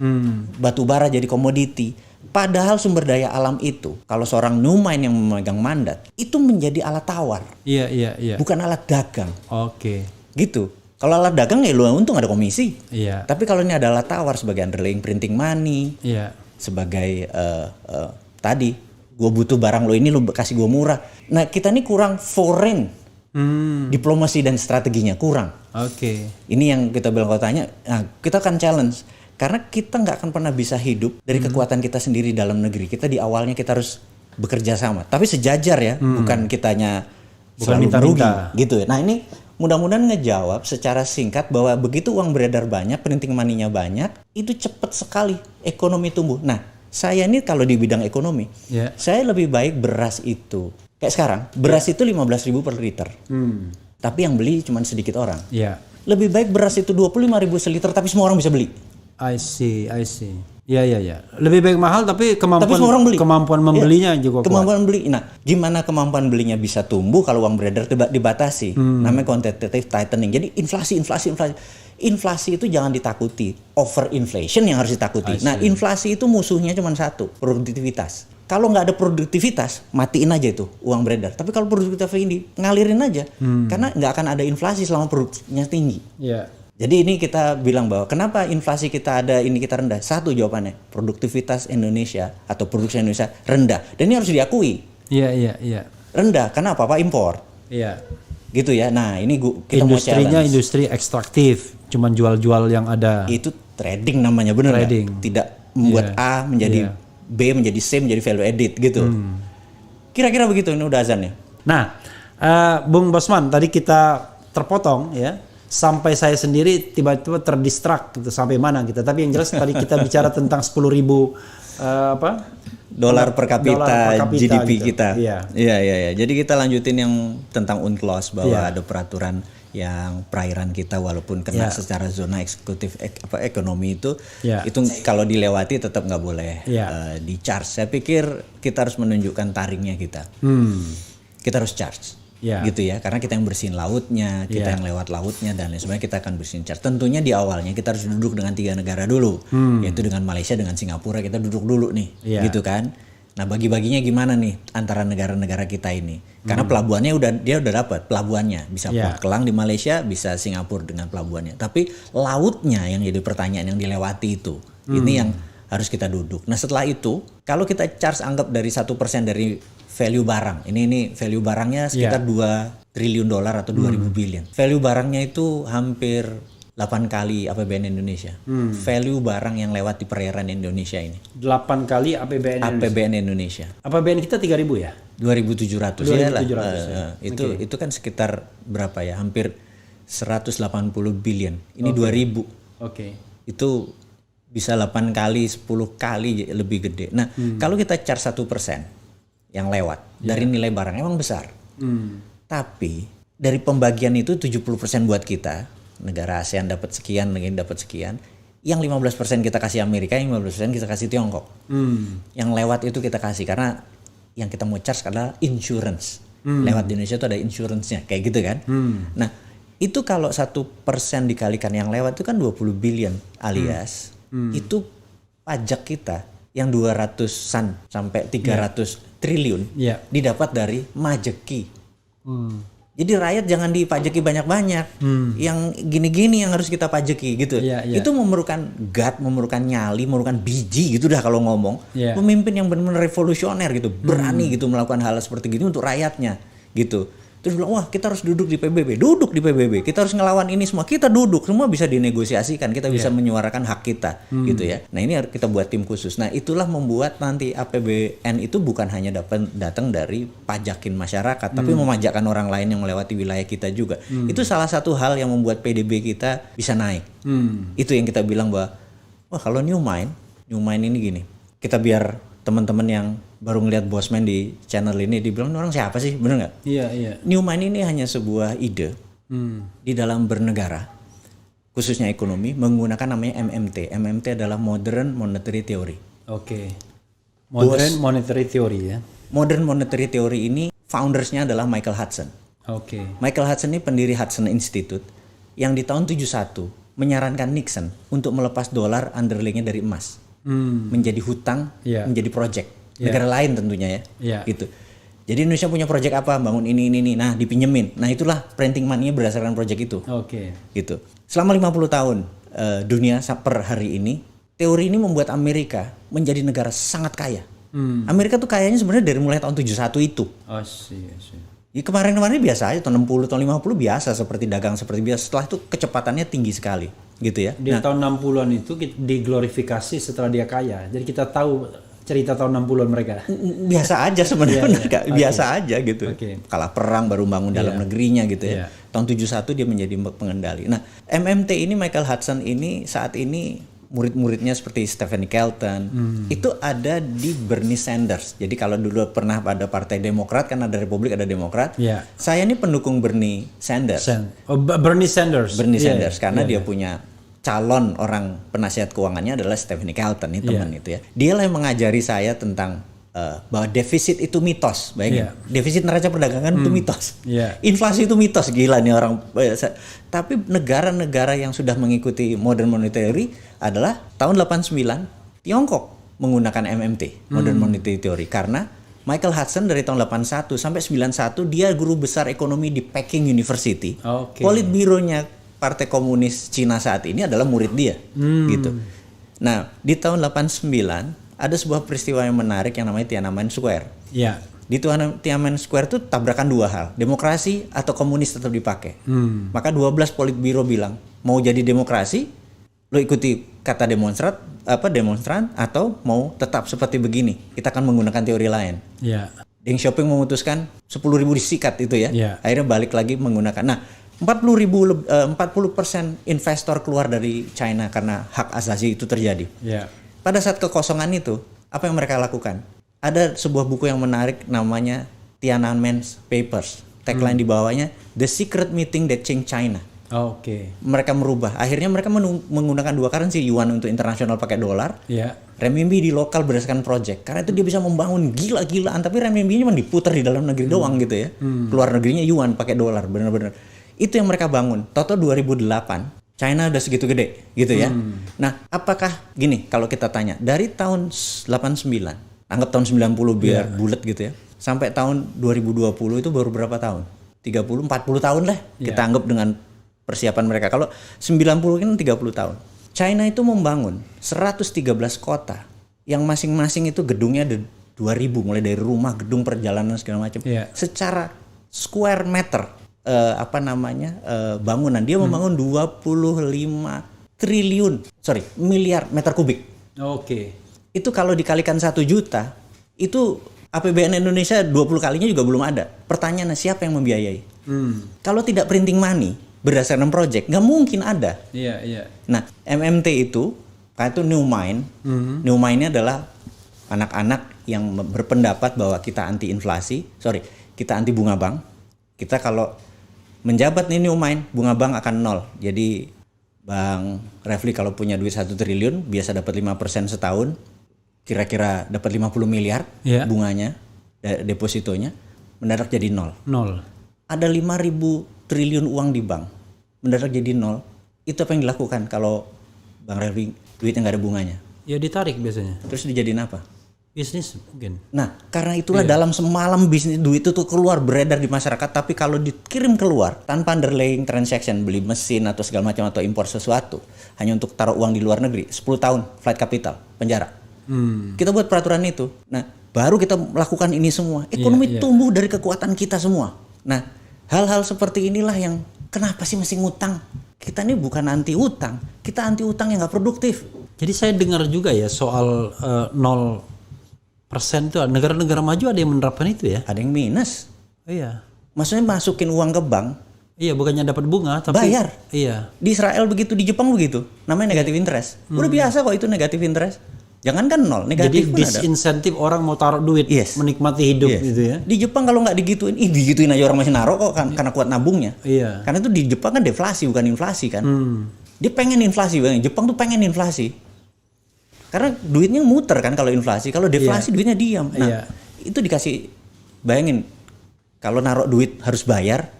batu bara jadi komoditi. Padahal sumber daya alam itu, kalau seorang Numain yang memegang mandat, itu menjadi alat tawar. Bukan alat dagang. Gitu. Kalau alat dagang ya lu untung ada komisi. Tapi kalau ini ada alat tawar sebagai underlying printing money, sebagai tadi, gue butuh barang lo ini, lo kasih gue murah. Nah kita ini kurang foreign. Diplomasi dan strateginya kurang. Ini yang kita bilang kalau tanya, nah, kita akan challenge karena kita nggak akan pernah bisa hidup dari kekuatan kita sendiri dalam negeri. Kita di awalnya kita harus bekerja sama, tapi sejajar ya, bukan kitanya selalu merugi gitu ya. Nah ini mudah-mudahan ngejawab secara singkat bahwa begitu uang beredar banyak, printing money-nya banyak, itu cepat sekali ekonomi tumbuh. Nah saya ini kalau di bidang ekonomi, saya lebih baik beras itu. Kayak sekarang, beras itu 15.000 per liter. Tapi yang beli cuma sedikit orang. Lebih baik beras itu 25.000 seliter tapi semua orang bisa beli. I see. Lebih baik mahal tapi kemampuan membelinya juga kuat. Kemampuan beli. Nah, gimana kemampuan belinya bisa tumbuh kalau uang beredar dibatasi? Namanya quantitative tightening. Jadi inflasi. Inflasi itu jangan ditakuti. Overinflation yang harus ditakuti. Nah, inflasi itu musuhnya cuma satu, produktivitas. Kalau nggak ada produktivitas, matiin aja itu uang beredar. Tapi kalau produktivitas ini ngalirin aja, karena nggak akan ada inflasi selama produknya tinggi. Jadi ini kita bilang bahwa kenapa inflasi kita ada, ini kita rendah. Satu jawabannya, produktivitas Indonesia atau produksi Indonesia rendah. Dan ini harus diakui. Rendah, karena apa? Impor. Gitu ya. Nah ini kita mau challenge. Industrinya industri ekstraktif, cuman jual-jual yang ada. Itu trading namanya, benar nggak? Tidak membuat A menjadi B menjadi C menjadi value added gitu. Kira-kira begitu, ini udah azan ya. Nah, Bung Bosman, tadi kita terpotong ya. Sampai saya sendiri tiba-tiba terdistract gitu, sampai mana gitu. Tapi yang jelas tadi kita bicara tentang 10.000 dolar per kapita GDP gitu. Kita. Iya. Jadi kita lanjutin yang tentang UNCLOS bahwa ada peraturan yang perairan kita walaupun kena secara zona eksekutif ekonomi itu kalau dilewati tetap nggak boleh di charge. Saya pikir kita harus menunjukkan taringnya kita. Kita harus charge. Gitu ya, karena kita yang bersihin lautnya, kita yang lewat lautnya dan lain sebagainya, kita akan bersihin charge. Tentunya di awalnya kita harus duduk dengan 3 negara dulu, yaitu dengan Malaysia, dengan Singapura, kita duduk dulu nih, gitu kan. Nah bagi-baginya gimana nih antara negara-negara kita ini? Karena pelabuhannya dia udah dapat pelabuhannya, bisa Port Kelang di Malaysia, bisa Singapura dengan pelabuhannya. Tapi lautnya yang jadi pertanyaan yang dilewati itu, ini yang harus kita duduk. Nah setelah itu, kalau kita charge anggap dari 1% dari value barang, ini value barangnya sekitar 2 triliun dolar atau 2.000 billion. Value barangnya itu hampir 8 kali APBN Indonesia. Value barang yang lewat di perairan Indonesia ini. 8 kali APBN Indonesia. APBN kita 3.000 ya? 2.700 ya lah. Itu kan sekitar berapa ya? Hampir 180 billion. Ini 2.000. Itu bisa 8 kali, 10 kali lebih gede. Nah, kalau kita charge 1% yang lewat dari nilai barang emang besar. Tapi dari pembagian itu 70% buat kita, negara ASEAN dapat sekian, negara dapat sekian. Yang 15% kita kasih Amerika, yang 15% kita kasih Tiongkok. Yang lewat itu kita kasih karena yang kita mau charge adalah insurance. Lewat di Indonesia itu ada insurance-nya, kayak gitu kan. Nah, itu kalau 1% dikalikan yang lewat itu kan 20 billion alias itu pajak kita yang 200-an sampai 300 triliun didapat dari majeki. Jadi rakyat jangan dipajaki banyak-banyak. Yang gini-gini yang harus kita pajaki gitu. Itu memerlukan memerlukan nyali, memerlukan biji gitu dah kalau ngomong. Pemimpin yang benar-benar revolusioner gitu, berani gitu melakukan hal seperti gitu untuk rakyatnya gitu. Terus bilang, wah kita harus duduk di PBB, duduk di PBB, kita harus ngelawan ini semua, kita duduk, semua bisa dinegosiasikan, kita bisa menyuarakan hak kita, gitu ya. Nah ini kita buat tim khusus. Nah itulah membuat nanti APBN itu bukan hanya datang dari pajakin masyarakat, tapi memajakkan orang lain yang melewati wilayah kita juga. Itu salah satu hal yang membuat PDB kita bisa naik. Itu yang kita bilang bahwa, wah kalau New Mind ini gini, kita biar teman-teman yang baru ngeliat Bosman di channel ini dibilang orang siapa sih, bener nggak? Iya. New Mind ini hanya sebuah ide di dalam bernegara, khususnya ekonomi, menggunakan namanya MMT. MMT adalah Modern Monetary Theory. Oke. Modern Monetary Theory ya. Modern Monetary Theory ini foundersnya adalah Michael Hudson. Oke. Michael Hudson ini pendiri Hudson Institute yang di tahun 71 menyarankan Nixon untuk melepas dolar underlyingnya dari emas. Menjadi hutang, menjadi project negara lain tentunya ya, gitu. Jadi Indonesia punya project apa, bangun ini, nah dipinjemin. Nah itulah printing money-nya berdasarkan project itu. Gitu. Selama 50 tahun dunia per hari ini, teori ini membuat Amerika menjadi negara sangat kaya. Amerika tuh kayanya sebenarnya dari mulai tahun 71 itu. Ya, kemarin-kemarin biasa aja, tahun 60, tahun 50 biasa seperti dagang seperti biasa. Setelah itu kecepatannya tinggi sekali, gitu ya. Di tahun 60-an itu diglorifikasi setelah dia kaya. Jadi kita tahu cerita tahun 60-an mereka. Biasa aja sebenarnya, biasa aja gitu. Kalah perang baru bangun dalam negerinya gitu ya. Tahun 71 dia menjadi pengendali. Nah, MMT ini Michael Hudson ini saat ini murid-muridnya seperti Stephanie Kelton itu ada di Bernie Sanders. Jadi kalau dulu pernah pada Partai Demokrat kan ada Republik ada Demokrat. Saya ini pendukung Bernie Sanders. Bernie Sanders. Karena dia punya calon orang penasihat keuangannya adalah Stephanie Kelton, ini teman itu ya. Dialah yang mengajari saya tentang bahwa defisit itu mitos, bayangin. Defisit neraca perdagangan itu mitos. Inflasi itu mitos, gila nih orang. Tapi negara-negara yang sudah mengikuti modern monetary adalah tahun 89 Tiongkok menggunakan MMT, modern monetary theory, karena Michael Hudson dari tahun 81 sampai 91 dia guru besar ekonomi di Peking University. Politbironya Partai Komunis Cina saat ini adalah murid dia, gitu. Nah, di tahun 89 ada sebuah peristiwa yang menarik yang namanya Tiananmen Square. Di Tiananmen Square itu tabrakan dua hal, demokrasi atau komunis tetap dipakai. Maka 12 politbiro bilang, mau jadi demokrasi, lo ikuti kata demonstran atau mau tetap seperti begini, kita akan menggunakan teori lain. Deng Xiaoping memutuskan 10.000 disikat itu ya. Akhirnya balik lagi menggunakan. Nah, 40% investor keluar dari China karena hak asasi itu terjadi. Pada saat kekosongan itu, apa yang mereka lakukan? Ada sebuah buku yang menarik namanya Tiananmen Papers. Tagline di bawahnya, The Secret Meeting That Changed China. Mereka merubah. Akhirnya mereka menggunakan dua currency, yuan untuk internasional pakai dolar, renminbi di lokal berdasarkan project. Karena itu dia bisa membangun gila-gilaan, tapi renminbi cuma diputar di dalam negeri doang gitu ya. Keluar negerinya yuan pakai dolar, benar-benar. Itu yang mereka bangun. Toto 2008. China udah segitu gede gitu ya. Nah, apakah gini kalau kita tanya dari tahun 89, anggap tahun 90 biar bulat gitu ya, sampai tahun 2020 itu baru berapa tahun? 30, 40 tahun lah kita anggap dengan persiapan mereka. Kalau 90 kan 30 tahun. China itu membangun 113 kota yang masing-masing itu gedungnya ada 2.000 mulai dari rumah, gedung, perjalanan segala macam. Secara square meter bangunan dia membangun 25 miliar meter kubik. Itu kalau dikalikan 1 juta, itu APBN Indonesia 20 kalinya juga belum ada. Pertanyaannya siapa yang membiayai? Kalau tidak printing money berdasarkan project, nggak mungkin ada. Nah, MMT itu New Mind. New Mind-nya adalah anak-anak yang berpendapat bahwa kita anti inflasi, kita anti bunga bank. Kita kalau menjabat nih New Mind, bunga bank akan 0. Jadi Bang Refli kalau punya duit 1 triliun, biasa dapat 5% setahun, kira-kira dapat 50 miliar bunganya, depositonya, mendadak jadi 0. Ada 5.000 triliun uang di bank, mendadak jadi 0. Itu apa yang dilakukan kalau Bang Refli duitnya nggak ada bunganya? Ya ditarik biasanya. Terus dijadiin apa? Bisnis mungkin. Nah, karena itulah dalam semalam bisnis duit itu tuh keluar beredar di masyarakat, tapi kalau dikirim keluar tanpa underlying transaction, beli mesin atau segala macam atau impor sesuatu, hanya untuk taruh uang di luar negeri, 10 tahun flight capital, penjara. Kita buat peraturan itu. Nah, baru kita melakukan ini semua. Ekonomi tumbuh dari kekuatan kita semua. Nah, hal-hal seperti inilah yang kenapa sih mesti ngutang? Kita ini bukan anti utang, kita anti utang yang nggak produktif. Jadi saya dengar juga ya soal 0% itu negara-negara maju ada yang menerapkan itu ya? Ada yang minus. Iya. Maksudnya masukin uang ke bank. Iya, bukannya dapat bunga tapi bayar. Iya. Di Israel begitu, di Jepang begitu. Namanya negative interest. Udah biasa kok itu negative interest. Jangan kan nol, negatif. Jadi disinsentif orang mau taruh duit, menikmati hidup gitu ya. Di Jepang kalau nggak digituin, digituin aja orang masih naruh kok kan, karena kuat nabungnya. Iya. Karena itu di Jepang kan deflasi bukan inflasi kan. Dia pengen inflasi, Jepang tuh pengen inflasi. Karena duitnya muter kan kalau inflasi, kalau deflasi duitnya diam. Nah, itu dikasih, bayangin kalau naruh duit harus bayar,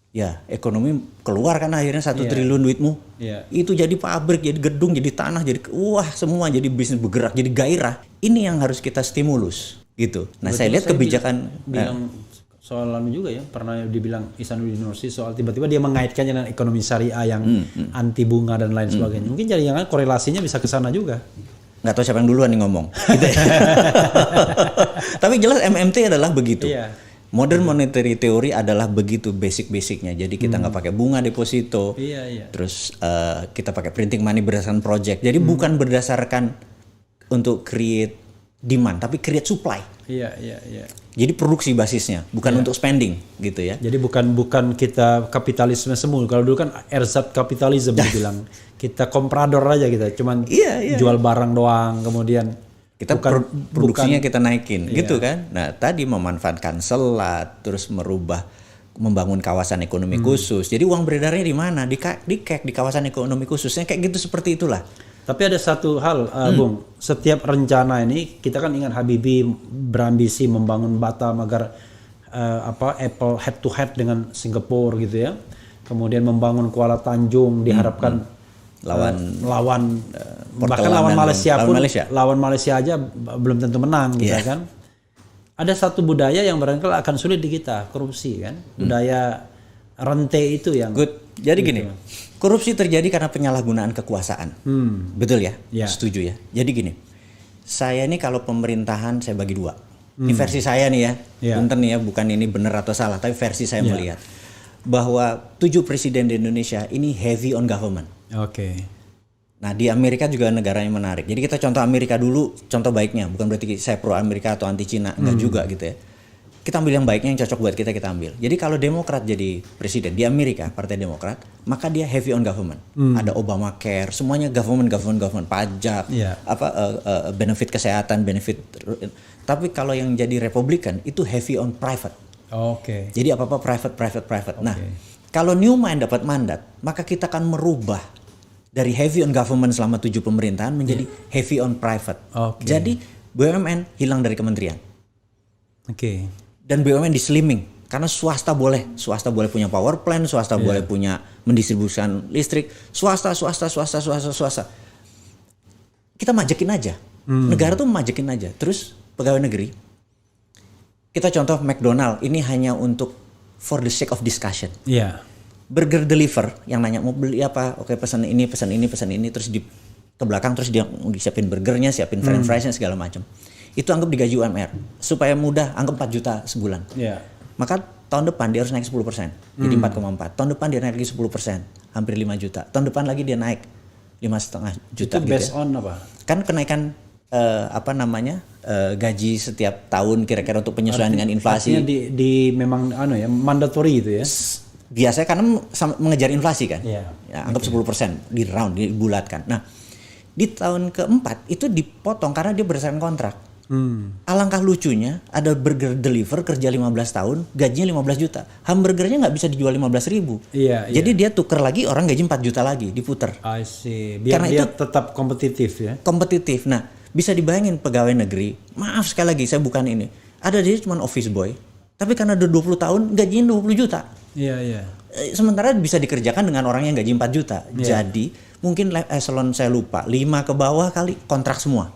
ya ekonomi keluar kan akhirnya 1 triliun duitmu. Itu jadi pabrik, jadi gedung, jadi tanah, jadi semua jadi bisnis bergerak, jadi gairah. Ini yang harus kita stimulus gitu. Nah, saya lihat kebijakan bilang soal juga ya, pernah dibilang Ihsanuddin Nursi soal tiba-tiba dia mengaitkannya dengan ekonomi syariah yang anti bunga dan lain sebagainya. Mungkin jangan korelasinya bisa ke sana juga. Nggak tahu siapa yang duluan nih ngomong. Gitu ya. Tapi jelas MMT adalah begitu. Modern monetary theory adalah begitu basic-basicnya. Jadi kita nggak pakai bunga deposito. Terus kita pakai printing money berdasarkan project. Jadi bukan berdasarkan untuk create demand, tapi create supply. Jadi produksi basisnya, bukan untuk spending gitu ya. Jadi bukan kita kapitalisme semu. Kalau dulu kan ersat kapitalisme dibilang. Kita komprador aja kita, cuman jual barang doang, kemudian kita produksinya kita naikin gitu kan. Nah, tadi memanfaatkan selat, terus membangun kawasan ekonomi khusus. Jadi uang beredarnya di mana? Di kawasan ekonomi khususnya kayak gitu, seperti itulah. Tapi ada satu hal, Bung, setiap rencana ini kita kan ingat Habibie berambisi membangun Batam agar Apple head to head dengan Singapura gitu ya. Kemudian membangun Kuala Tanjung diharapkan lawan bahkan lawan Malaysia pun lawan Malaysia aja belum tentu menang gitu kan. Ada satu budaya yang barangkali akan sulit di kita, korupsi kan. Budaya rantai itu yang Jadi gini, korupsi terjadi karena penyalahgunaan kekuasaan. Betul ya? Setuju ya. Jadi gini, saya ini kalau pemerintahan saya bagi dua. Ini versi saya nih ya. Punten nih ya, bukan ini benar atau salah, tapi versi saya melihat bahwa 7 presiden di Indonesia ini heavy on government. Nah, di Amerika juga negara yang menarik. Jadi kita contoh Amerika dulu, contoh baiknya. Bukan berarti saya pro Amerika atau anti Cina, enggak juga gitu ya. Kita ambil yang baiknya, yang cocok buat kita ambil. Jadi kalau Demokrat jadi presiden di Amerika, Partai Demokrat, maka dia heavy on government. Ada Obamacare, semuanya government, pajak, benefit kesehatan, benefit. Tapi kalau yang jadi Republikan itu heavy on private. Jadi apa-apa private. Nah, kalau Newman dapat mandat, maka kita akan merubah dari heavy on government selama 7 pemerintahan menjadi heavy on private. Jadi BUMN hilang dari kementerian. Dan BUMN di slimming karena swasta boleh punya power plant, swasta boleh punya mendistribusikan listrik, swasta. Kita majekin aja. Negara tuh majekin aja. Terus pegawai negeri, kita contoh McDonald, ini hanya untuk for the sake of discussion. Burger deliver yang nanya mau beli apa, oke pesan ini, terus di ke belakang terus dia disiapin burgernya, siapin french friesnya segala macam. Itu anggap digaji UMR supaya mudah, anggap 4 juta sebulan. Maka tahun depan dia harus naik 10%, jadi 4,4. Tahun depan dia naik lagi 10%, hampir 5 juta. Tahun depan lagi dia naik 5,5 juta. Itu based on apa? Kan kenaikan gaji setiap tahun kira-kira untuk penyesuaian dengan inflasi. Artinya di memang mandatory itu ya. Biasanya karena mengejar inflasi kan. Anggap 10% di round, dibulatkan. Nah, di tahun keempat itu dipotong karena dia berdasarkan kontrak. Alangkah lucunya ada burger deliver kerja 15 tahun gajinya 15 juta. Hamburgernya nggak bisa dijual 15.000. Jadi dia tuker lagi, orang gaji 4 juta lagi diputer. I see. Biar karena dia itu tetap kompetitif ya. Kompetitif. Nah, bisa dibayangin pegawai negeri. Maaf sekali lagi saya bukan ini. Ada dia cuma office boy. Tapi karena udah 20 tahun gajinya 20 juta. Sementara bisa dikerjakan dengan orang yang gaji 4 juta. Jadi mungkin eselon saya lupa 5 ke bawah kali kontrak semua.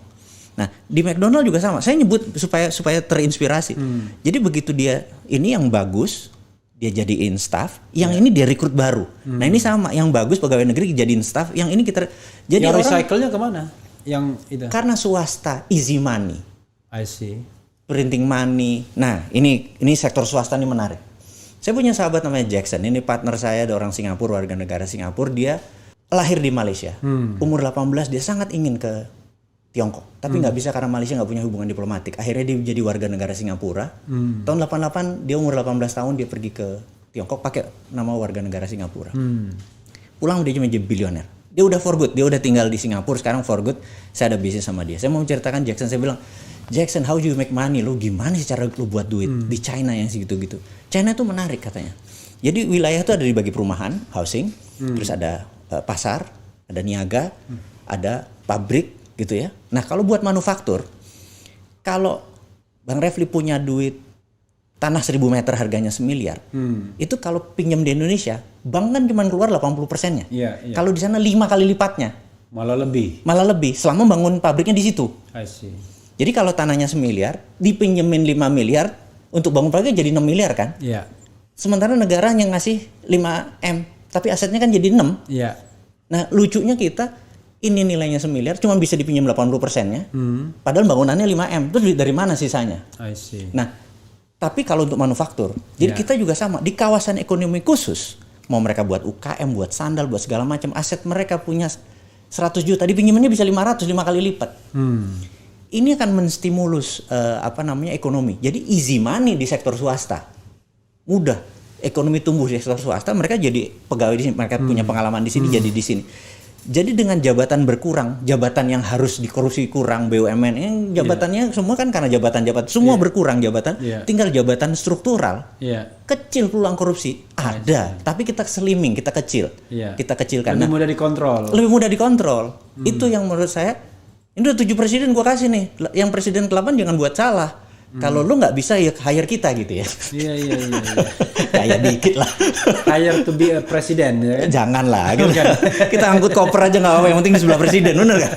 Nah di McDonald juga sama. Saya nyebut supaya terinspirasi. Jadi begitu dia ini yang bagus, dia jadiin staff, yang ini dia rekrut baru. Nah ini sama, yang bagus pegawai negeri jadiin staff, yang ini kita jadi yang orang recycle-nya kemana? Yang itu. Karena swasta easy money. I see. Printing money. Nah ini sektor swasta ini menarik. Saya punya sahabat namanya Jackson. Ini partner saya, ada orang Singapura, warga negara Singapura. Dia lahir di Malaysia. Umur 18 dia sangat ingin ke Tiongkok. Tapi nggak bisa karena Malaysia nggak punya hubungan diplomatik. Akhirnya dia jadi warga negara Singapura. Tahun 88 dia umur 18 tahun dia pergi ke Tiongkok pakai nama warga negara Singapura. Pulang dia cuma jadi bilioner. Dia udah for good. Dia udah tinggal di Singapura. Sekarang for good. Saya ada bisnis sama dia. Saya mau menceritakan Jackson. Saya bilang, Jackson, how do you make money? Lu gimana sih cara lu buat duit di China yang segitu-gitu? China tuh menarik katanya. Jadi wilayah itu ada dibagi perumahan, housing, terus ada pasar, ada niaga, ada pabrik gitu ya. Nah kalau buat manufaktur, kalau Bang Refli punya duit tanah 1.000 meter harganya 1 miliar, itu kalau pinjam di Indonesia, bank kan cuma keluar 80%-nya. Kalau di sana 5 kali lipatnya. Malah lebih. Selama bangun pabriknya di situ. I see. Jadi kalau tanahnya 1 miliar, dipinjemin 5 miliar untuk bangun pabriknya jadi 6 miliar kan? Iya. Sementara negara yang ngasih 5M, tapi asetnya kan jadi 6. Iya. Nah lucunya kita, ini nilainya 1 miliar, cuma bisa dipinjam 80%-nya. Padahal bangunannya 5M, terus dari mana sisanya? I see. Nah, tapi kalau untuk manufaktur, jadi kita juga sama. Di kawasan ekonomi khusus, mau mereka buat UKM, buat sandal, buat segala macam, aset mereka punya 100 juta, dipinjemannya bisa 500, 5 kali lipat. Ini akan menstimulus ekonomi. Jadi easy money di sektor swasta. Mudah. Ekonomi tumbuh di sektor swasta, mereka jadi pegawai di sini, mereka punya pengalaman di sini jadi di sini. Jadi dengan jabatan berkurang, jabatan yang harus dikorupsi kurang, BUMN yang jabatannya semua kan karena jabatan-jabatan semua berkurang jabatan, tinggal jabatan struktural. Kecil peluang korupsi ada, tapi kita slimming, kita kecil. Kita kecilkan. Lebih mudah dikontrol. Lebih mudah dikontrol. Itu yang menurut saya. Ini udah 7 presiden gua kasih nih. Yang presiden ke-8 jangan buat salah. Kalau lu nggak bisa ya hire kita gitu ya. Iya. Kayak dikit lah. Hire to be a president ya. Jangan lah. Kita angkut koper aja nggak apa-apa. Yang penting di sebelah presiden, bener nggak?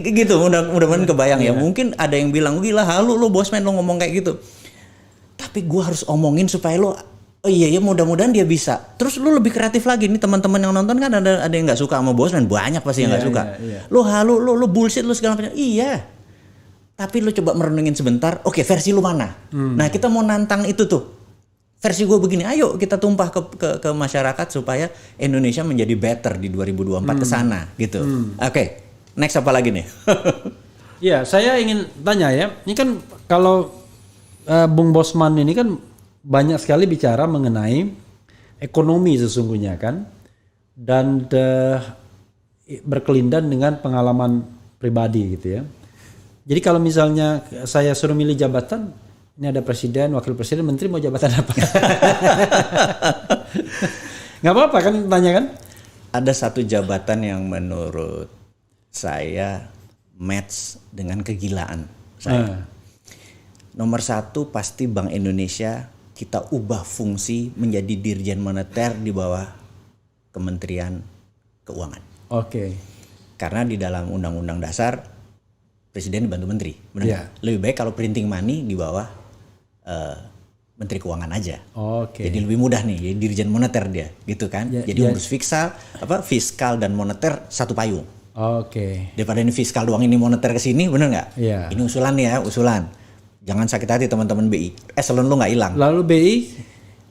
Gitu. Mudah-mudahan kebayang ya. Mungkin ada yang bilang gila halu lu bosman lu ngomong kayak gitu. Tapi gua harus omongin supaya lu iya mudah-mudahan dia bisa. Terus lu lebih kreatif lagi nih teman-teman yang nonton kan ada yang nggak suka sama bosman, banyak pasti yang nggak suka. Lu halu, lu bullshit lu segala macam. Iya. Tapi lu coba merenungin sebentar, oke versi lu mana? Nah kita mau nantang itu tuh. Versi gue begini, ayo kita tumpah ke masyarakat supaya Indonesia menjadi better di 2024 ke sana gitu. Oke, next apa lagi nih? Iya, saya ingin tanya ya. Ini kan kalau Bung Bosman ini kan banyak sekali bicara mengenai ekonomi sesungguhnya kan. Dan berkelindan dengan pengalaman pribadi gitu ya. Jadi kalau misalnya saya suruh milih jabatan, ini ada presiden, wakil presiden, menteri mau jabatan apa? Nggak apa-apa kan tanya kan? Ada satu jabatan yang menurut saya match dengan kegilaan saya. Nomor 1 pasti Bank Indonesia kita ubah fungsi menjadi Dirjen Moneter di bawah Kementerian Keuangan. Oke. Karena di dalam Undang-Undang Dasar Presiden dibantu Menteri, benar? Lebih baik kalau printing money di bawah Menteri Keuangan aja. Jadi lebih mudah nih, jadi Dirjen Moneter dia, gitu kan? Jadi urus fiskal dan moneter satu payung. Daripada ini fiskal doang, ini moneter ke sini, benar nggak? Ini usulan nih ya, usulan. Jangan sakit hati teman-teman BI. Eselon lu nggak hilang. Lalu BI?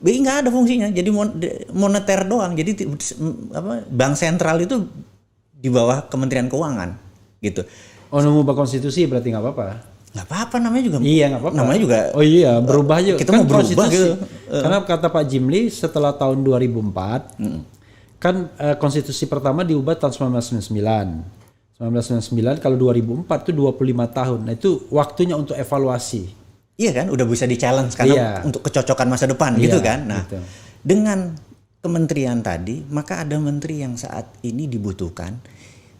BI nggak ada fungsinya, jadi moneter doang. Jadi bank sentral itu di bawah Kementerian Keuangan, gitu. Mengubah konstitusi berarti nggak apa-apa? Nggak apa-apa, namanya juga. Iya nggak apa-apa. Namanya juga. Oh iya, berubah aja. Kita kan mau berubah gitu. Karena kata Pak Jimli setelah tahun 2004, kan konstitusi pertama diubah tahun 1999. 1999 kalau 2004 itu 25 tahun. Nah itu waktunya untuk evaluasi. Iya kan, udah bisa di-challenge karena untuk kecocokan masa depan gitu kan. Nah, dengan kementerian tadi, maka ada menteri yang saat ini dibutuhkan.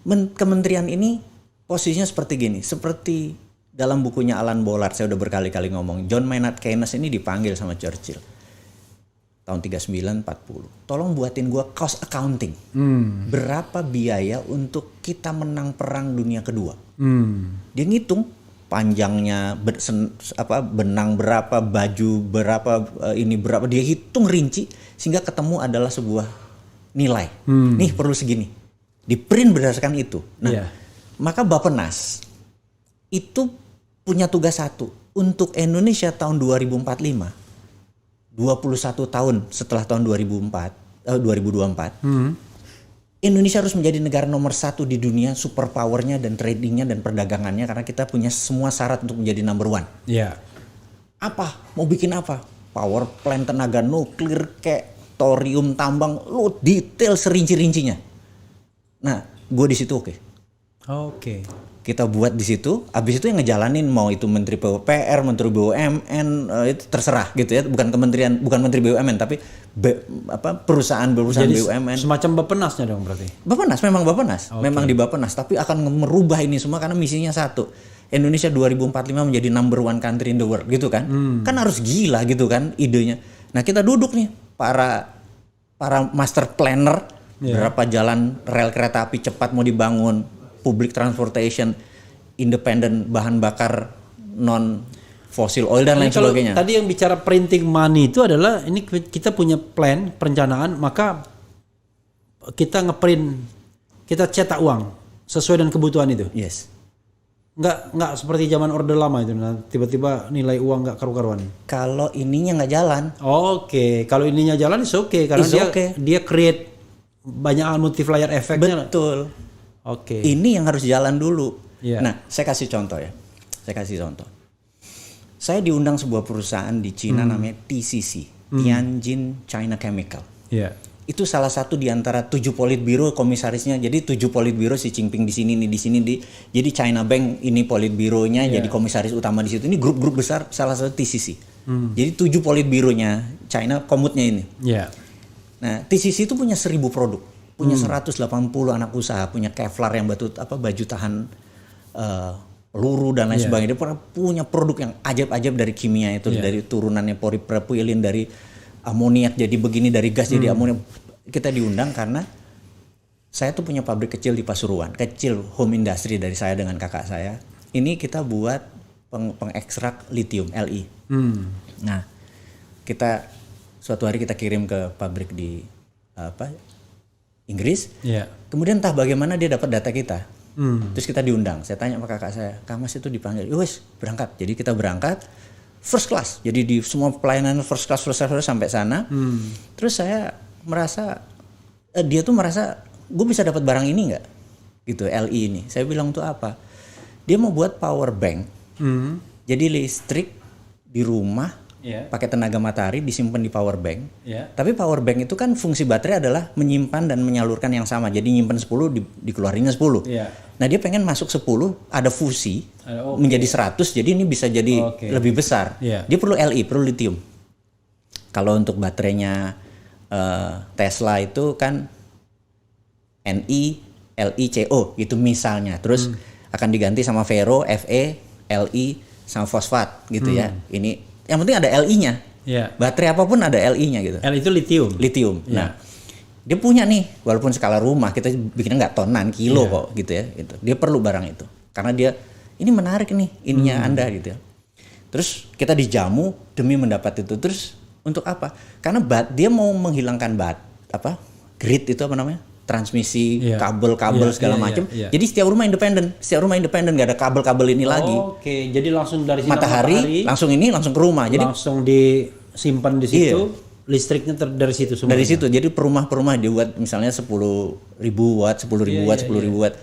Kementerian ini posisinya seperti gini, seperti dalam bukunya Alan Bollard, saya udah berkali-kali ngomong, John Maynard Keynes ini dipanggil sama Churchill. tahun 39 40. Tolong buatin gua cost accounting. Berapa biaya untuk kita menang perang dunia kedua? Dia ngitung panjangnya benang berapa, baju berapa, ini berapa, dia hitung rinci sehingga ketemu adalah sebuah nilai. Nih perlu segini. Di print berdasarkan itu. Nah, maka Bappenas itu punya tugas satu untuk Indonesia tahun 2045. 21 tahun setelah tahun 2024, Indonesia harus menjadi negara nomor 1 di dunia superpowernya dan tradingnya dan perdagangannya karena kita punya semua syarat untuk menjadi number 1. Iya. Apa? Mau bikin apa? Power plant tenaga nuklir kayak thorium tambang, lu detail serinci-rincinya. Nah, gue di situ oke. Kita buat di situ, habis itu yang ngejalanin mau itu Menteri PUPR, Menteri BUMN, itu terserah gitu ya, bukan Menteri BUMN tapi perusahaan jadi BUMN. Semacam Bappenasnya dong berarti. Bappenas, memang di Bappenas, tapi akan merubah ini semua karena misinya satu. Indonesia 2045 menjadi number 1 country in the world gitu kan. Kan harus gila gitu kan idenya. Nah, kita duduk nih para master planner, berapa jalan rel kereta api cepat mau dibangun, public transportation, independent bahan bakar non fossil oil dan lain sebagainya. Tadi yang bicara printing money itu adalah ini kita punya plan, perencanaan, maka kita ngeprint, kita cetak uang sesuai dengan kebutuhan itu. Yes. Nggak seperti zaman Orde Lama itu, nah, tiba-tiba nilai uang nggak karu-karuan. Kalau ininya nggak jalan. Kalau ininya jalan is karena dia create banyak multiplier efeknya. Betul. Ini yang harus jalan dulu. Yeah. Nah, saya kasih contoh. Saya diundang sebuah perusahaan di Cina namanya TCC, Tianjin China Chemical. Yeah. Itu salah satu di antara 7 politbiro komisarisnya. Jadi 7 politbiro Xi Jinping di sini nih, di sini jadi China Bank ini politbironya, jadi komisaris utama di situ. Ini grup-grup besar, salah satu TCC. Jadi 7 politbironya China komutnya ini. Yeah. Nah, TCC itu punya 1000 produk. Punya 180 anak usaha, punya Kevlar yang baju tahan peluru dan lain sebagainya. Dia punya produk yang ajaib-ajaib dari kimia itu, dari turunannya polipropilin, dari amoniak jadi begini, dari gas jadi amoniak. Kita diundang karena saya tuh punya pabrik kecil di Pasuruan, kecil home industry dari saya dengan kakak saya. Ini kita buat pengekstrak lithium Li. Nah, kita suatu hari kita kirim ke pabrik di Inggris, kemudian entah bagaimana dia dapat data kita, terus kita diundang. Saya tanya sama kakak saya, Kak Mas itu dipanggil, wes berangkat. Jadi kita berangkat first class, jadi di semua pelayanan first class sampai sana. Terus saya merasa, dia tuh merasa, gue bisa dapat barang ini nggak? Gitu, Li ini. Saya bilang untuk apa? Dia mau buat power bank, jadi listrik di rumah. Pakai tenaga matahari disimpan di power bank. Tapi power bank itu kan fungsi baterai adalah menyimpan dan menyalurkan yang sama. Jadi nyimpan 10 dikeluarinnya 10. Nah, dia pengen masuk 10 ada fusi menjadi 100. Jadi ini bisa jadi lebih besar. Dia perlu Li, perlu lithium. Kalau untuk baterainya Tesla itu kan Ni, LiCO gitu misalnya. Terus akan diganti sama Fero, Fe, Li sama fosfat gitu ya. Ini yang penting ada Li-nya. Baterai apapun ada Li-nya gitu. Li itu lithium. Nah, dia punya nih, walaupun skala rumah kita bikinnya nggak tonan, kilo kok gitu ya. Gitu. Dia perlu barang itu karena dia ini menarik nih ininya Anda gitu ya. Terus kita dijamu demi mendapat itu. Terus untuk apa? Karena dia mau menghilangkan grid itu apa namanya? Transmisi, kabel-kabel segala macam. Jadi setiap rumah independen nggak ada kabel-kabel ini lagi. Jadi langsung dari sinar matahari langsung ke rumah. Jadi langsung disimpan di situ, listriknya dari situ semua. Dari situ. Jadi perumah dibuat misalnya 10.000 watt, 10.000 watt, 10.000 watt.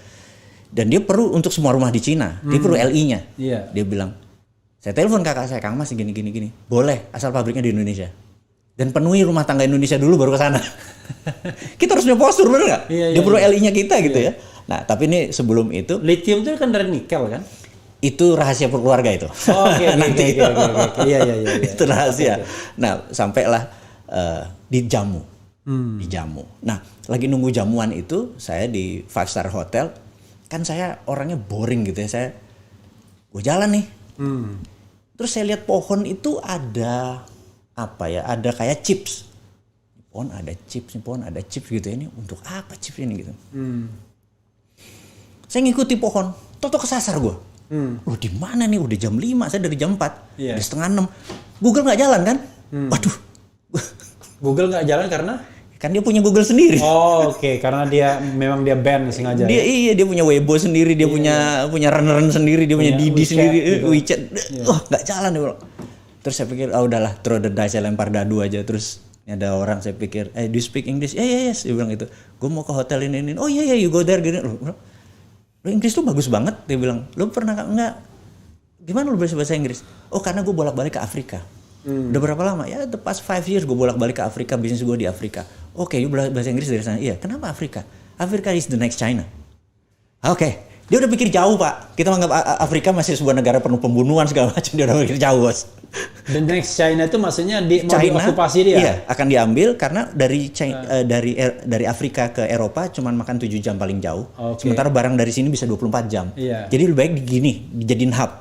Dan dia perlu untuk semua rumah di Cina. Dia perlu Li-nya. Dia bilang, saya telepon kakak saya, Kang Mas gini. Boleh, asal pabriknya di Indonesia. Dan penuhi rumah tangga Indonesia dulu baru ke sana. Kita harus punya postur, bener nggak? Dia perlu Li-nya kita gitu ya. Nah, tapi ini sebelum itu, lithium itu kan dari nikel kan? Itu rahasia keluarga itu. Nanti. Iya. Itu rahasia. Nah, sampailah dijamu. Nah, lagi nunggu jamuan itu, saya di 5-star hotel. Kan saya orangnya boring gitu ya. Gue jalan nih. Terus saya lihat pohon itu ada ada kayak chips. pohon ada chips gitu, ini untuk apa chips ini gitu. Saya ngikuti pohon, toto kesasar gue. Loh di mana nih, udah jam 5, saya dari jam 4, udah setengah 6. Google nggak jalan kan? Waduh. Google nggak jalan karena? Kan dia punya Google sendiri. Oh oke. Karena dia memang dia ban sengaja. Dia punya Weibo sendiri, dia punya Run sendiri, dia punya Didi WeChat, sendiri, gitu. WeChat. Wah nggak jalan deh bro. Terus saya pikir, udahlah, throw the dice, saya lempar dadu aja. Terus ada orang, saya pikir, do you speak English? Yes. Dia bilang gitu. Gue mau ke hotel ini. Oh iya, you go there. Gini. Lo Inggris tuh bagus banget. Dia bilang, lo pernah nggak? Gimana lo bahasa Inggris? Oh karena gue bolak-balik ke Afrika. Udah berapa lama? Ya the past 5 years gue bolak-balik ke Afrika, bisnis gue di Afrika. Oke, you bahasa Inggris dari sana. Iya, kenapa Afrika? Afrika is the next China. Oke. Dia udah pikir jauh pak. Kita menganggap Afrika masih sebuah negara penuh pembunuhan segala macam. Dia udah pikir jauh bos. The next China itu maksudnya mau diokupasi dia? Iya, akan diambil karena dari dari Afrika ke Eropa cuman makan 7 jam paling jauh. Okay. Sementara barang dari sini bisa 24 jam. Iya. Jadi lebih baik dijadiin hub.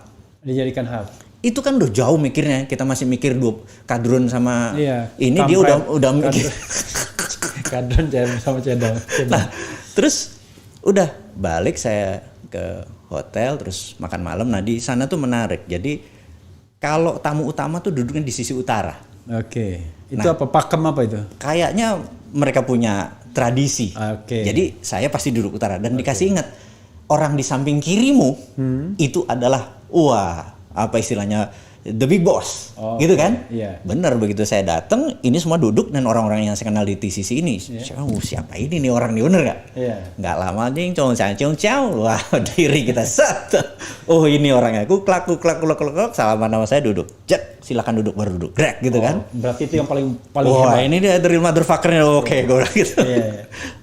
Dijadikan hub. Itu kan udah jauh mikirnya. Kita masih mikir kadrun sama ini kampret. Dia udah mikir. Kadrun sama cendol. Nah, terus udah balik saya ke hotel terus makan malam. Nah di sana tuh menarik. Jadi kalau tamu utama tuh duduknya di sisi utara. Oke. Itu apa pakem apa itu? Kayaknya mereka punya tradisi. Oke. Jadi saya pasti duduk utara dan dikasih ingat orang di samping kirimu itu adalah apa istilahnya the big boss, gitu kan? Yeah. Bener, begitu saya datang, ini semua duduk dan orang-orang yang saya kenal di TCC ini, siapa ini nih orang nih, bener nggak? Nggak lama nih, wah diri kita set, ini orangnya, kuklak, salaman nama saya duduk, silakan duduk, baru duduk, grek gitu kan? Berarti itu yang paling hebat. Ini dia dari motherfucker-nya, oke, gue bilang gitu.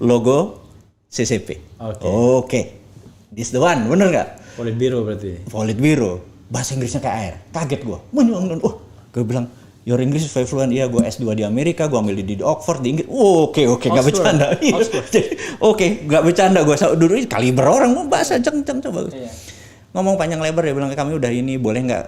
Logo CCP, oke, this the one, bener nggak? Politbiro berarti. Politbiro. Bahasa Inggrisnya kayak air, kaget gue. Gue bilang, your English is very fluent. Iya, gue S2 di Amerika, gue ambil di Oxford di Inggris. Oke, gak bercanda. Gak bercanda. Gue dulu kaliber orang, bahasa ceng bagus. Ngomong panjang lebar, dia bilang, kami udah ini, boleh nggak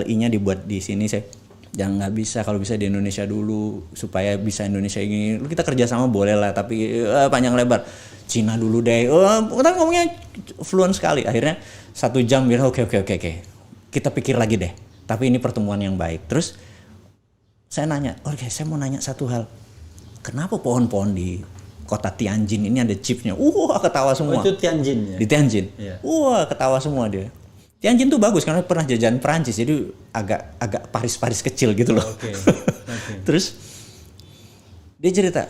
LI-nya dibuat di sini? Saya, jangan, nggak bisa. Kalau bisa di Indonesia dulu, supaya bisa Indonesia ini. Kita kerjasama boleh lah, tapi panjang lebar. Cina dulu deh. Kita ngomongnya fluent sekali. Akhirnya 1 jam bilang, oke. Kita pikir lagi deh, tapi ini pertemuan yang baik. Terus saya nanya, saya mau nanya satu hal, kenapa pohon-pohon di kota Tianjin ini ada chipsnya? Ketawa semua. Itu Tianjin ya? Di Tianjin. Yeah. Ketawa semua dia. Tianjin tuh bagus karena pernah jajan Perancis, jadi agak Paris kecil gitu loh. Okay. Terus dia cerita,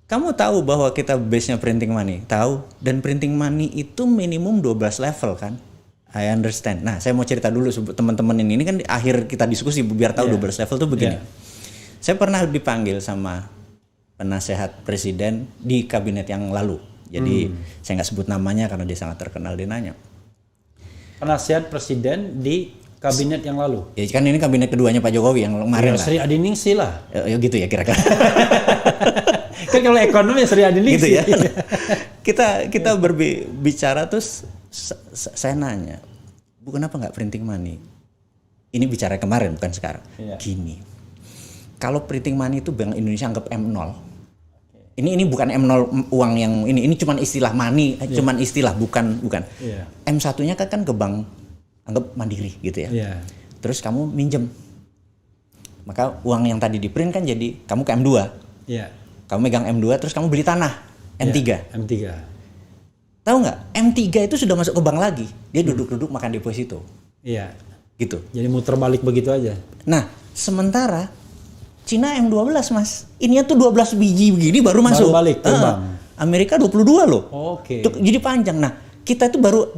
kamu tahu bahwa kita base-nya printing money? Tahu. Dan printing money itu minimum 12 level kan? I understand. Nah, saya mau cerita dulu teman-teman ini kan di akhir kita diskusi biar tahu 12 level tuh begini. Saya pernah dipanggil sama penasehat presiden di kabinet yang lalu. Jadi saya nggak sebut namanya karena dia sangat terkenal. Dia nanya. Penasehat presiden di kabinet yang lalu? Ya kan ini kabinet keduanya Pak Jokowi yang kemarin lah. Sri Adiningsi lah. Ya gitu ya kira-kira. Kan kalau ekonomi Sri Adiningsi. Gitu ya. Kita berbicara terus saya nanya, Bu kenapa nggak printing money? Ini bicara kemarin bukan sekarang. Gini, kalau printing money itu Bank Indonesia anggap M0. Ini bukan M0 uang yang ini cuman istilah money, cuman istilah bukan. M1-nya kan ke bank anggap mandiri gitu ya. Terus kamu minjem, maka uang yang tadi di print kan jadi kamu ke M2. Kamu megang M2 terus kamu beli tanah M3. Tahu nggak? M3 itu sudah masuk ke bank lagi. Dia duduk-duduk makan deposito. Iya. Gitu. Jadi muter balik begitu aja. Nah, sementara Cina M12 mas. Ininya tuh 12 biji begini baru masuk. Baru balik ke bank. Amerika 22 loh. Oke. Jadi panjang. Nah, kita itu baru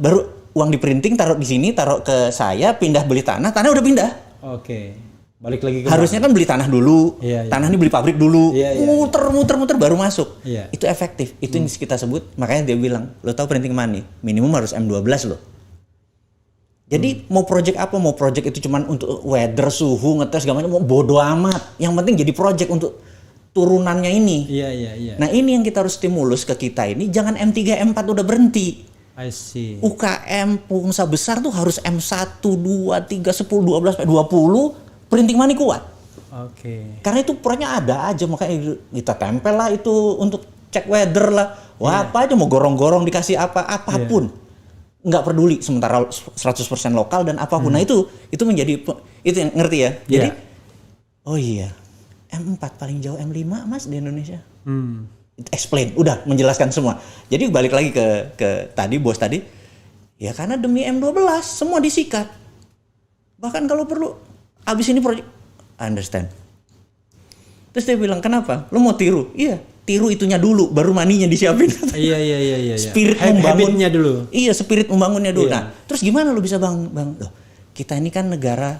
uang di printing taruh di sini, taruh ke saya, pindah beli tanah udah pindah. Oke. Balik lagi ke harusnya kan beli tanah dulu, tanah ini beli pabrik dulu, muter baru masuk. Itu efektif, itu yang kita sebut. Makanya dia bilang, lo tahu printing money minimum harus M12 loh. Jadi mau project apa, mau project itu cuman untuk weather, suhu, ngetes segala macam, mau bodo amat. Yang penting jadi project untuk turunannya ini. Nah ini yang kita harus stimulus ke kita ini, jangan M3, M4 udah berhenti. I see. UKM pengusaha besar tuh harus M1, 2, 3, 10, 12, 20. Printing money kuat. Karena itu proyeknya ada aja, makanya kita tempel lah itu untuk cek weather lah. Wah, apa aja mau gorong-gorong dikasih apapun. Nggak peduli, sementara 100% lokal dan apapun. Nah itu menjadi, itu yang ngerti ya. Jadi oh iya, M4 paling jauh M5 Mas di Indonesia. Explain, udah menjelaskan semua. Jadi balik lagi ke tadi bos tadi, ya karena demi M12 semua disikat. Bahkan kalau perlu abis ini proyek, understand. Terus dia bilang, kenapa? Lo mau tiru? Iya, tiru itunya dulu, baru maninya disiapin. Iya. Spirit membangunnya dulu. Iya, spirit membangunnya dulu. Nah, terus gimana lo bisa bang? Loh, kita ini kan negara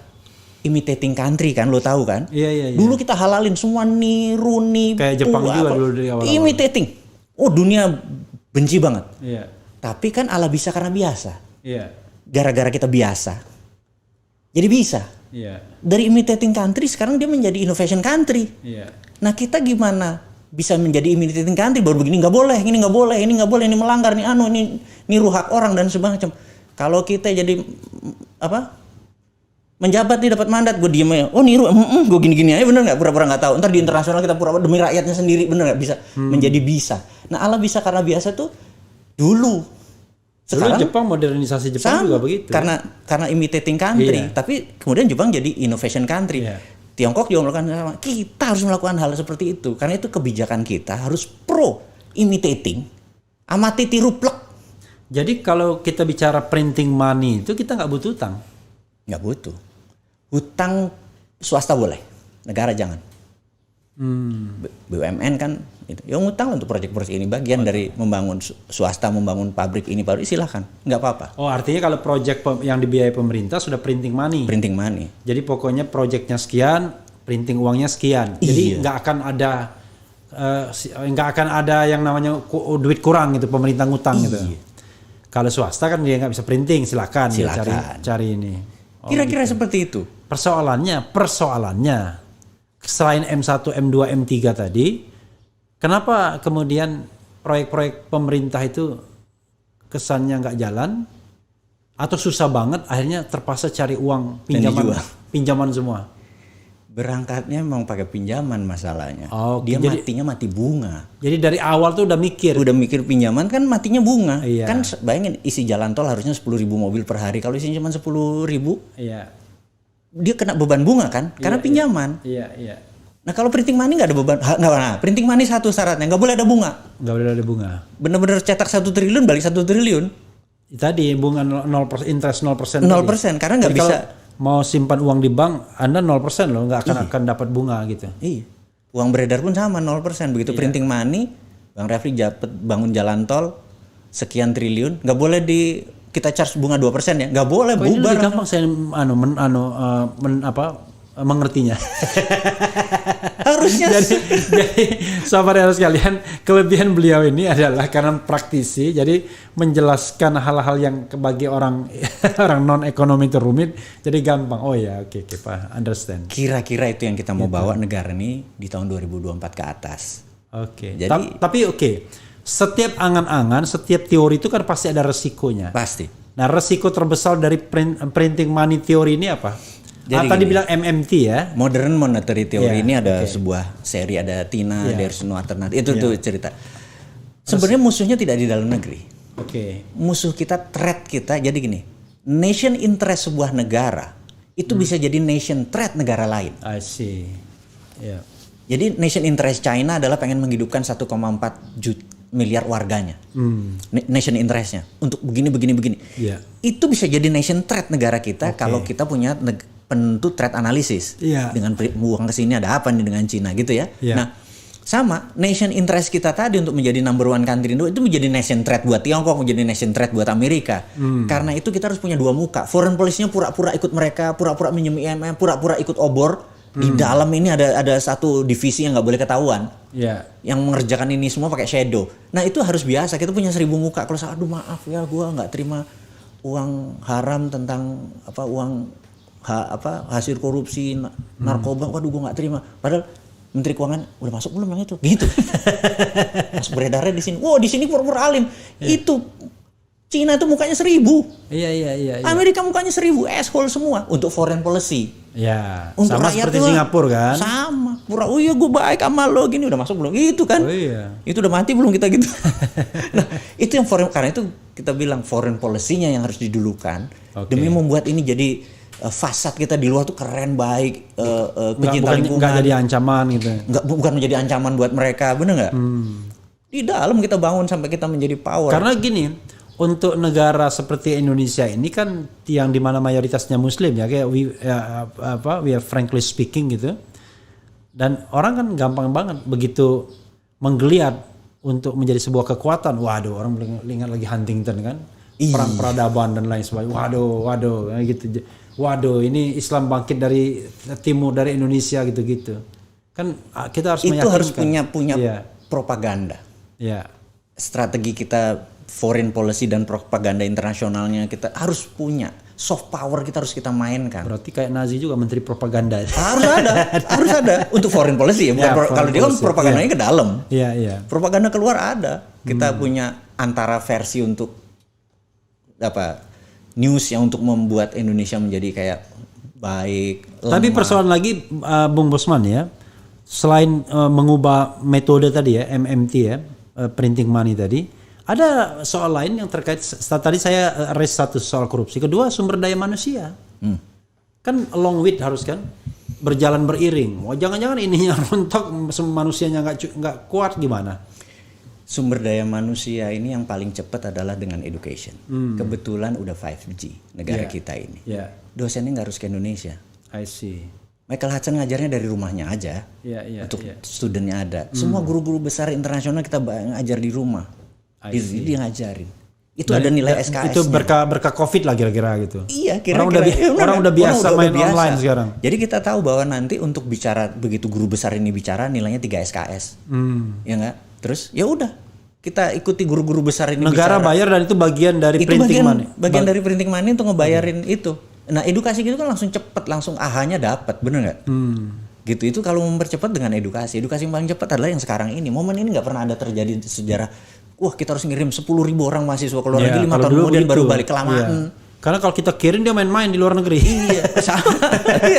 imitating country kan, lo tahu kan? Iya. Dulu kita halalin semua niru. Kayak Jepang juga dulu dari awal-awal. Imitating. Oh, dunia benci banget. Iya. Tapi kan Allah bisa karena biasa. Iya. Gara-gara kita biasa. Jadi bisa. Iya. Dari imitating country sekarang dia menjadi innovation country. Iya. Nah kita gimana bisa menjadi imitating country baru begini nggak boleh, ini nggak boleh, ini melanggar, ini niru hak orang dan sebagainya. Kalau kita jadi menjabat nih dapat mandat, gue diem aja, oh niru, gue gini-gini aja, bener nggak? Pura-pura nggak tahu. Ntar di internasional kita pura-pura demi rakyatnya sendiri, bener nggak? Bisa menjadi bisa. Nah Allah bisa karena biasa tuh dulu. Sekarang Jepang, modernisasi Jepang juga begitu. Karena imitating country, tapi kemudian Jepang jadi innovation country. Tiongkok juga melakukan sama. Kita harus melakukan hal seperti itu karena itu kebijakan kita harus pro imitating, amati tiru plek. Jadi kalau kita bicara printing money itu kita nggak butuh utang. Nggak butuh. Hutang swasta boleh, negara jangan. BUMN kan itu. Ya ngutang untuk proyek-proyek ini bagian dari membangun swasta, membangun pabrik ini baru silahkan, nggak apa-apa. Oh artinya kalau proyek yang dibiayai pemerintah sudah printing money. Printing money. Jadi pokoknya proyeknya sekian, printing uangnya sekian. Jadi nggak akan ada yang namanya duit kurang gitu pemerintah ngutang gitu. Kalau swasta kan dia nggak bisa printing, silakan. Cari ini. Kira-kira seperti itu. Persoalannya selain M1, M2, M3 tadi, kenapa kemudian proyek-proyek pemerintah itu kesannya nggak jalan atau susah banget, akhirnya terpaksa cari uang pinjaman semua? Berangkatnya memang pakai pinjaman masalahnya. Dia matinya mati bunga. Jadi dari awal tuh udah mikir pinjaman kan matinya bunga. Iya. Kan bayangin isi jalan tol harusnya 10.000 mobil per hari. Kalau isinya cuma 10.000, dia kena beban bunga kan? Karena pinjaman. Iya. Nah kalau printing money nggak ada beban. Nah, printing money satu syaratnya nggak boleh ada bunga. Nggak boleh ada bunga. Bener-bener cetak 1 triliun balik 1 triliun. Tadi bunga 0%, interest 0%. 0% karena nggak bisa. Mau simpan uang di bank, Anda 0% loh, nggak akan dapat bunga gitu. Iya. Uang beredar pun sama 0%. Begitu printing money, Bang Refli bangun jalan tol sekian triliun, nggak boleh kita charge bunga 2% ya, nggak boleh, bubar. Ini gampang saya mengertinya. Harusnya. jadi sahabat sekalian, kelebihan beliau ini adalah karena praktisi, jadi menjelaskan hal-hal yang bagi orang non ekonomi itu rumit, jadi gampang. Oh ya, oke, Pak, understand. Kira-kira itu yang kita mau bawa negara ini di tahun 2024 ke atas. Oke. Tapi setiap angan-angan, setiap teori itu kan pasti ada resikonya. Pasti. Nah, resiko terbesar dari printing money teori ini apa? Jadi tadi bilang MMT ya. Modern Monetary Theory ini ada sebuah seri, ada Tina, There's No Alternative. Itu tuh cerita. Sebenarnya musuhnya tidak di dalam negeri. Musuh kita, threat kita. Jadi gini, nation interest sebuah negara itu bisa jadi nation threat negara lain. I see. Jadi nation interest China adalah pengen menghidupkan 1,4 miliar warganya. Nation interestnya untuk begini. Itu bisa jadi nation threat negara kita kalau kita punya penentu threat analysis. Dengan uang kesini ada apa nih dengan Cina gitu ya. Nah sama nation interest kita tadi untuk menjadi number one country itu menjadi nation threat buat Tiongkok, menjadi nation threat buat Amerika. Karena itu kita harus punya dua muka. Foreign policy-nya pura-pura ikut mereka, pura-pura minjem IMF, pura-pura ikut obor. Di dalam ini ada satu divisi yang nggak boleh ketahuan, yang mengerjakan ini semua pakai shadow. Nah itu harus biasa. Kita punya 1000 muka. Kalau aduh maaf ya, gue nggak terima uang haram tentang hasil korupsi narkoba. Waduh gue nggak terima. Padahal Menteri Keuangan udah masuk belum yang itu? Gitu. Mas beredarnya di sini. Wow di sini pura-pura alim. Itu Cina itu mukanya 1000. Iya. Amerika mukanya 1000, asshole semua untuk foreign policy. Ya, untuk sama seperti Singapura kan? Sama. Pura, oh iya gue baik sama lo gini, udah masuk belum? Itu kan. Oh iya. Itu udah mati belum kita gitu. Nah, itu yang foreign, karena itu kita bilang foreign policy-nya yang harus didulukan demi membuat ini jadi fasad kita di luar tuh keren, baik, pecinta lingkungan. Enggak jadi ancaman gitu. Bukan menjadi ancaman buat mereka, bener nggak? Di dalam kita bangun sampai kita menjadi power. Karena gini, untuk negara seperti Indonesia ini kan yang dimana mayoritasnya Muslim ya, kayak we are frankly speaking gitu, dan orang kan gampang banget begitu menggeliat untuk menjadi sebuah kekuatan. Waduh, orang ingat lagi Huntington kan, perang peradaban dan lain sebagainya. Waduh, gitu. Waduh, ini Islam bangkit dari timur, dari Indonesia gitu. Kan kita harus meyakinkan. Itu harus punya propaganda. Ya. Strategi kita foreign policy dan propaganda internasionalnya kita harus punya. Soft power harus kita mainkan. Berarti kayak Nazi juga menteri propaganda. Harus ada untuk foreign policy ya. Kalau dia kan propagandanya ke dalam. Iya. Propaganda keluar ada. Kita punya antara versi untuk news yang untuk membuat Indonesia menjadi kayak baik. Tapi persoalan lagi Bung Bosman ya, selain mengubah metode tadi ya, MMT ya, printing money tadi. Ada soal lain yang terkait, tadi saya raise satu soal korupsi, kedua sumber daya manusia. Kan along with harus kan berjalan beriring. Jangan-jangan ininya rontok, manusianya nggak kuat gimana? Sumber daya manusia ini yang paling cepat adalah dengan education. Kebetulan udah 5G negara kita ini. Dosennya nggak harus ke Indonesia. I see. Michael Hudson ngajarnya dari rumahnya aja. Untuk studentnya ada. Semua guru-guru besar internasional kita ngajar di rumah. Dia ngajarin. Itu ada nilai SKS. Itu berkah COVID lah kira-kira gitu. Iya, kira-kira. Orang udah biasa main online sekarang. Jadi kita tahu bahwa nanti untuk bicara, begitu guru besar ini bicara nilainya 3 SKS. Ya enggak? Terus ya udah, kita ikuti guru-guru besar ini negara bicara. Bayar dan itu bagian dari printing money. Bagian dari printing money untuk ngebayarin itu. Nah, edukasi gitu kan langsung cepet, langsung AHA-nya dapat, bener nggak? Gitu, itu kalau mempercepat dengan edukasi. Edukasi yang paling cepat adalah yang sekarang ini. Momen ini nggak pernah ada terjadi di sejarah. Wah, kita harus ngirim 10.000 orang mahasiswa ke luar negeri 5 tahun kemudian baru balik, kelamaan. Karena kalau kita kirim dia main-main di luar negeri. Iya,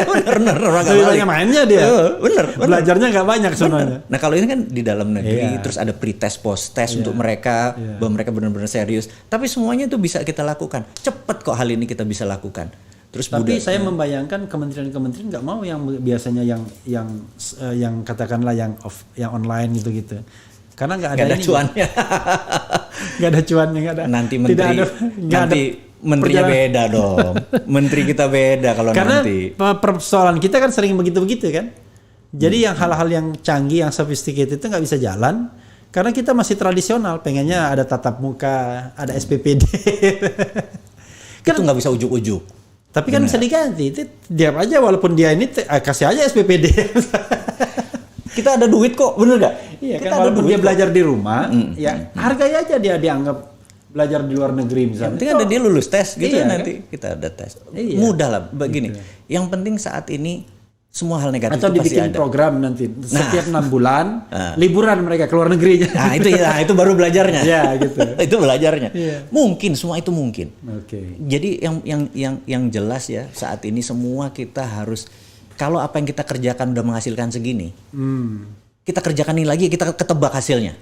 bener. Orang nggak balik. Mainnya dia. Bener. Belajarnya nggak banyak sebenarnya. Nah, kalau ini kan di dalam negeri, terus ada pre-test, post-test untuk mereka, bahwa mereka benar-benar serius. Tapi semuanya itu bisa kita lakukan. Cepet kok hal ini kita bisa lakukan. Terus tapi saya membayangkan kementerian-kementerian nggak mau yang biasanya yang katakanlah yang online gitu. Karena nggak ada cuannya. Nggak ada cuannya, nggak ada. Nanti menterinya beda dong. Menteri kita beda kalau nanti. Karena persoalan kita kan sering begitu-begitu kan. Jadi yang hal-hal yang canggih, yang sophisticated itu nggak bisa jalan. Karena kita masih tradisional, pengennya ada tatap muka, ada SPPD. Itu nggak bisa ujuk-ujuk. Tapi kan bisa diganti. Itu diam aja walaupun dia ini kasih aja SPPD. Kita ada duit kok, bener gak? Iya, kita kan walaupun dia belajar di rumah, ya harganya aja dia dianggap belajar di luar negeri misalnya. Yang penting ada dia lulus tes gitu nanti kan? Kita ada tes. Mudah lah begini. Gitu. Yang penting saat ini semua hal negatif atau itu pasti ada. Atau dibikin program nanti setiap 6 bulan liburan mereka ke luar negeri. Nah, itu baru belajarnya. Ya, gitu. Itu belajarnya. Mungkin semua itu mungkin. Oke. Jadi yang jelas ya, saat ini semua kita harus, kalau apa yang kita kerjakan udah menghasilkan segini, kita kerjakan ini lagi, kita ketebak hasilnya.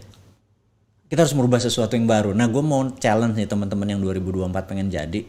Kita harus merubah sesuatu yang baru. Nah, gue mau challenge nih teman-teman yang 2024 pengen jadi.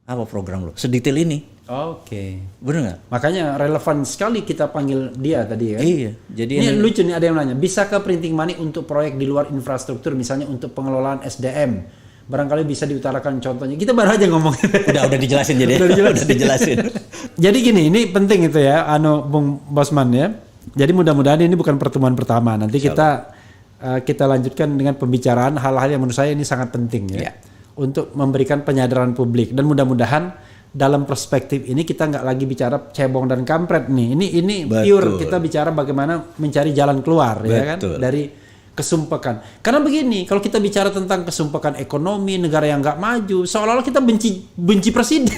Apa program lo? Sedetail ini. Oke. Bener nggak? Makanya relevan sekali kita panggil dia tadi kan. Iya. Jadi ini lucu nih, ada yang nanya, bisa ke printing money untuk proyek di luar infrastruktur, misalnya untuk pengelolaan SDM? Barangkali bisa diutarakan contohnya. Kita baru aja ngomong. Udah dijelasin jadi. Udah dijelasin. Jadi gini, ini penting itu ya, Bung Bosman ya. Jadi mudah-mudahan ini bukan pertemuan pertama. Nanti kita lanjutkan dengan pembicaraan hal-hal yang menurut saya ini sangat penting ya. Untuk memberikan penyadaran publik, dan mudah-mudahan dalam perspektif ini kita nggak lagi bicara cebong dan kampret nih. Ini pure kita bicara bagaimana mencari jalan keluar. Ya kan dari kesumpakan. Karena begini, kalau kita bicara tentang kesumpakan ekonomi negara yang nggak maju, seolah-olah kita benci presiden.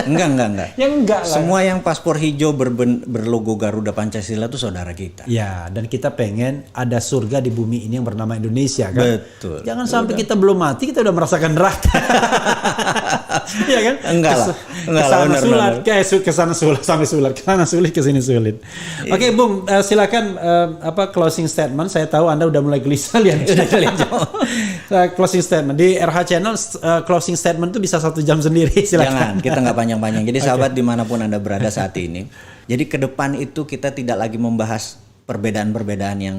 Enggak. Yang enggak lah. Semua yang paspor hijau berlogo Garuda Pancasila itu saudara kita. Ya, dan kita pengen ada surga di bumi ini yang bernama Indonesia kan. Betul. Jangan sampai kita belum mati kita udah merasakan neraka. Iya kan? Enggak lah. Kesana sulit sampai sulit, kesana sulit, kesini sulit. Oke, Bung, silakan closing statement. Saya tahu Anda udah mulai gelisah lihat. Closing statement di RH Channel, closing statement itu bisa 1 jam sendiri. Silakan. Jangan, kita nggak panjang-panjang. Jadi sahabat dimanapun Anda berada saat ini, jadi ke depan itu kita tidak lagi membahas perbedaan-perbedaan yang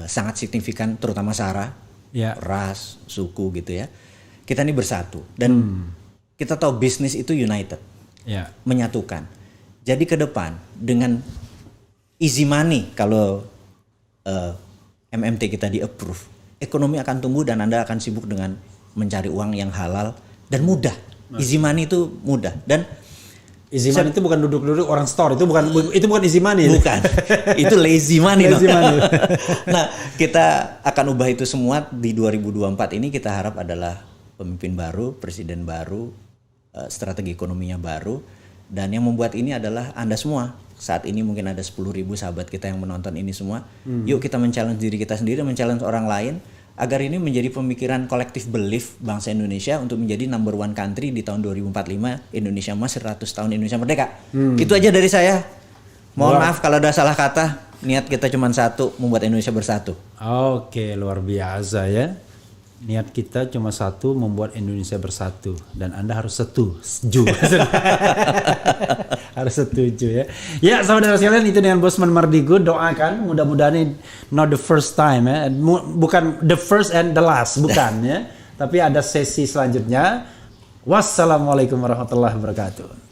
sangat signifikan, terutama sara, ras, suku gitu ya. Kita ini bersatu dan kita tahu bisnis itu united, menyatukan. Jadi ke depan dengan easy money, kalau MMT kita di approve, ekonomi akan tumbuh dan Anda akan sibuk dengan mencari uang yang halal dan mudah. Easy money itu mudah dan easy money itu bukan duduk-duduk orang store, itu bukan easy money. Bukan. Itu lazy money. Lazy money. Nah, kita akan ubah itu semua di 2024 ini. Kita harap adalah pemimpin baru, presiden baru, strategi ekonominya baru, dan yang membuat ini adalah Anda semua. Saat ini mungkin ada 10.000 sahabat kita yang menonton ini semua. Yuk kita men-challenge diri kita sendiri, men-challenge orang lain, agar ini menjadi pemikiran collective belief bangsa Indonesia untuk menjadi number one country di tahun 2045, Indonesia Emas 100 tahun Indonesia Merdeka. Itu aja dari saya. Mohon maaf kalau ada salah kata. Niat kita cuma satu, membuat Indonesia bersatu. Oke, luar biasa ya. Niat kita cuma satu, membuat Indonesia bersatu, dan Anda harus setuju. Harus setuju ya. Ya, saudara sekalian, itu dengan Bosman Mardigu, doakan mudah-mudahan ini not the first time ya. Bukan the first and the last, bukan ya. Tapi ada sesi selanjutnya. Wassalamualaikum warahmatullahi wabarakatuh.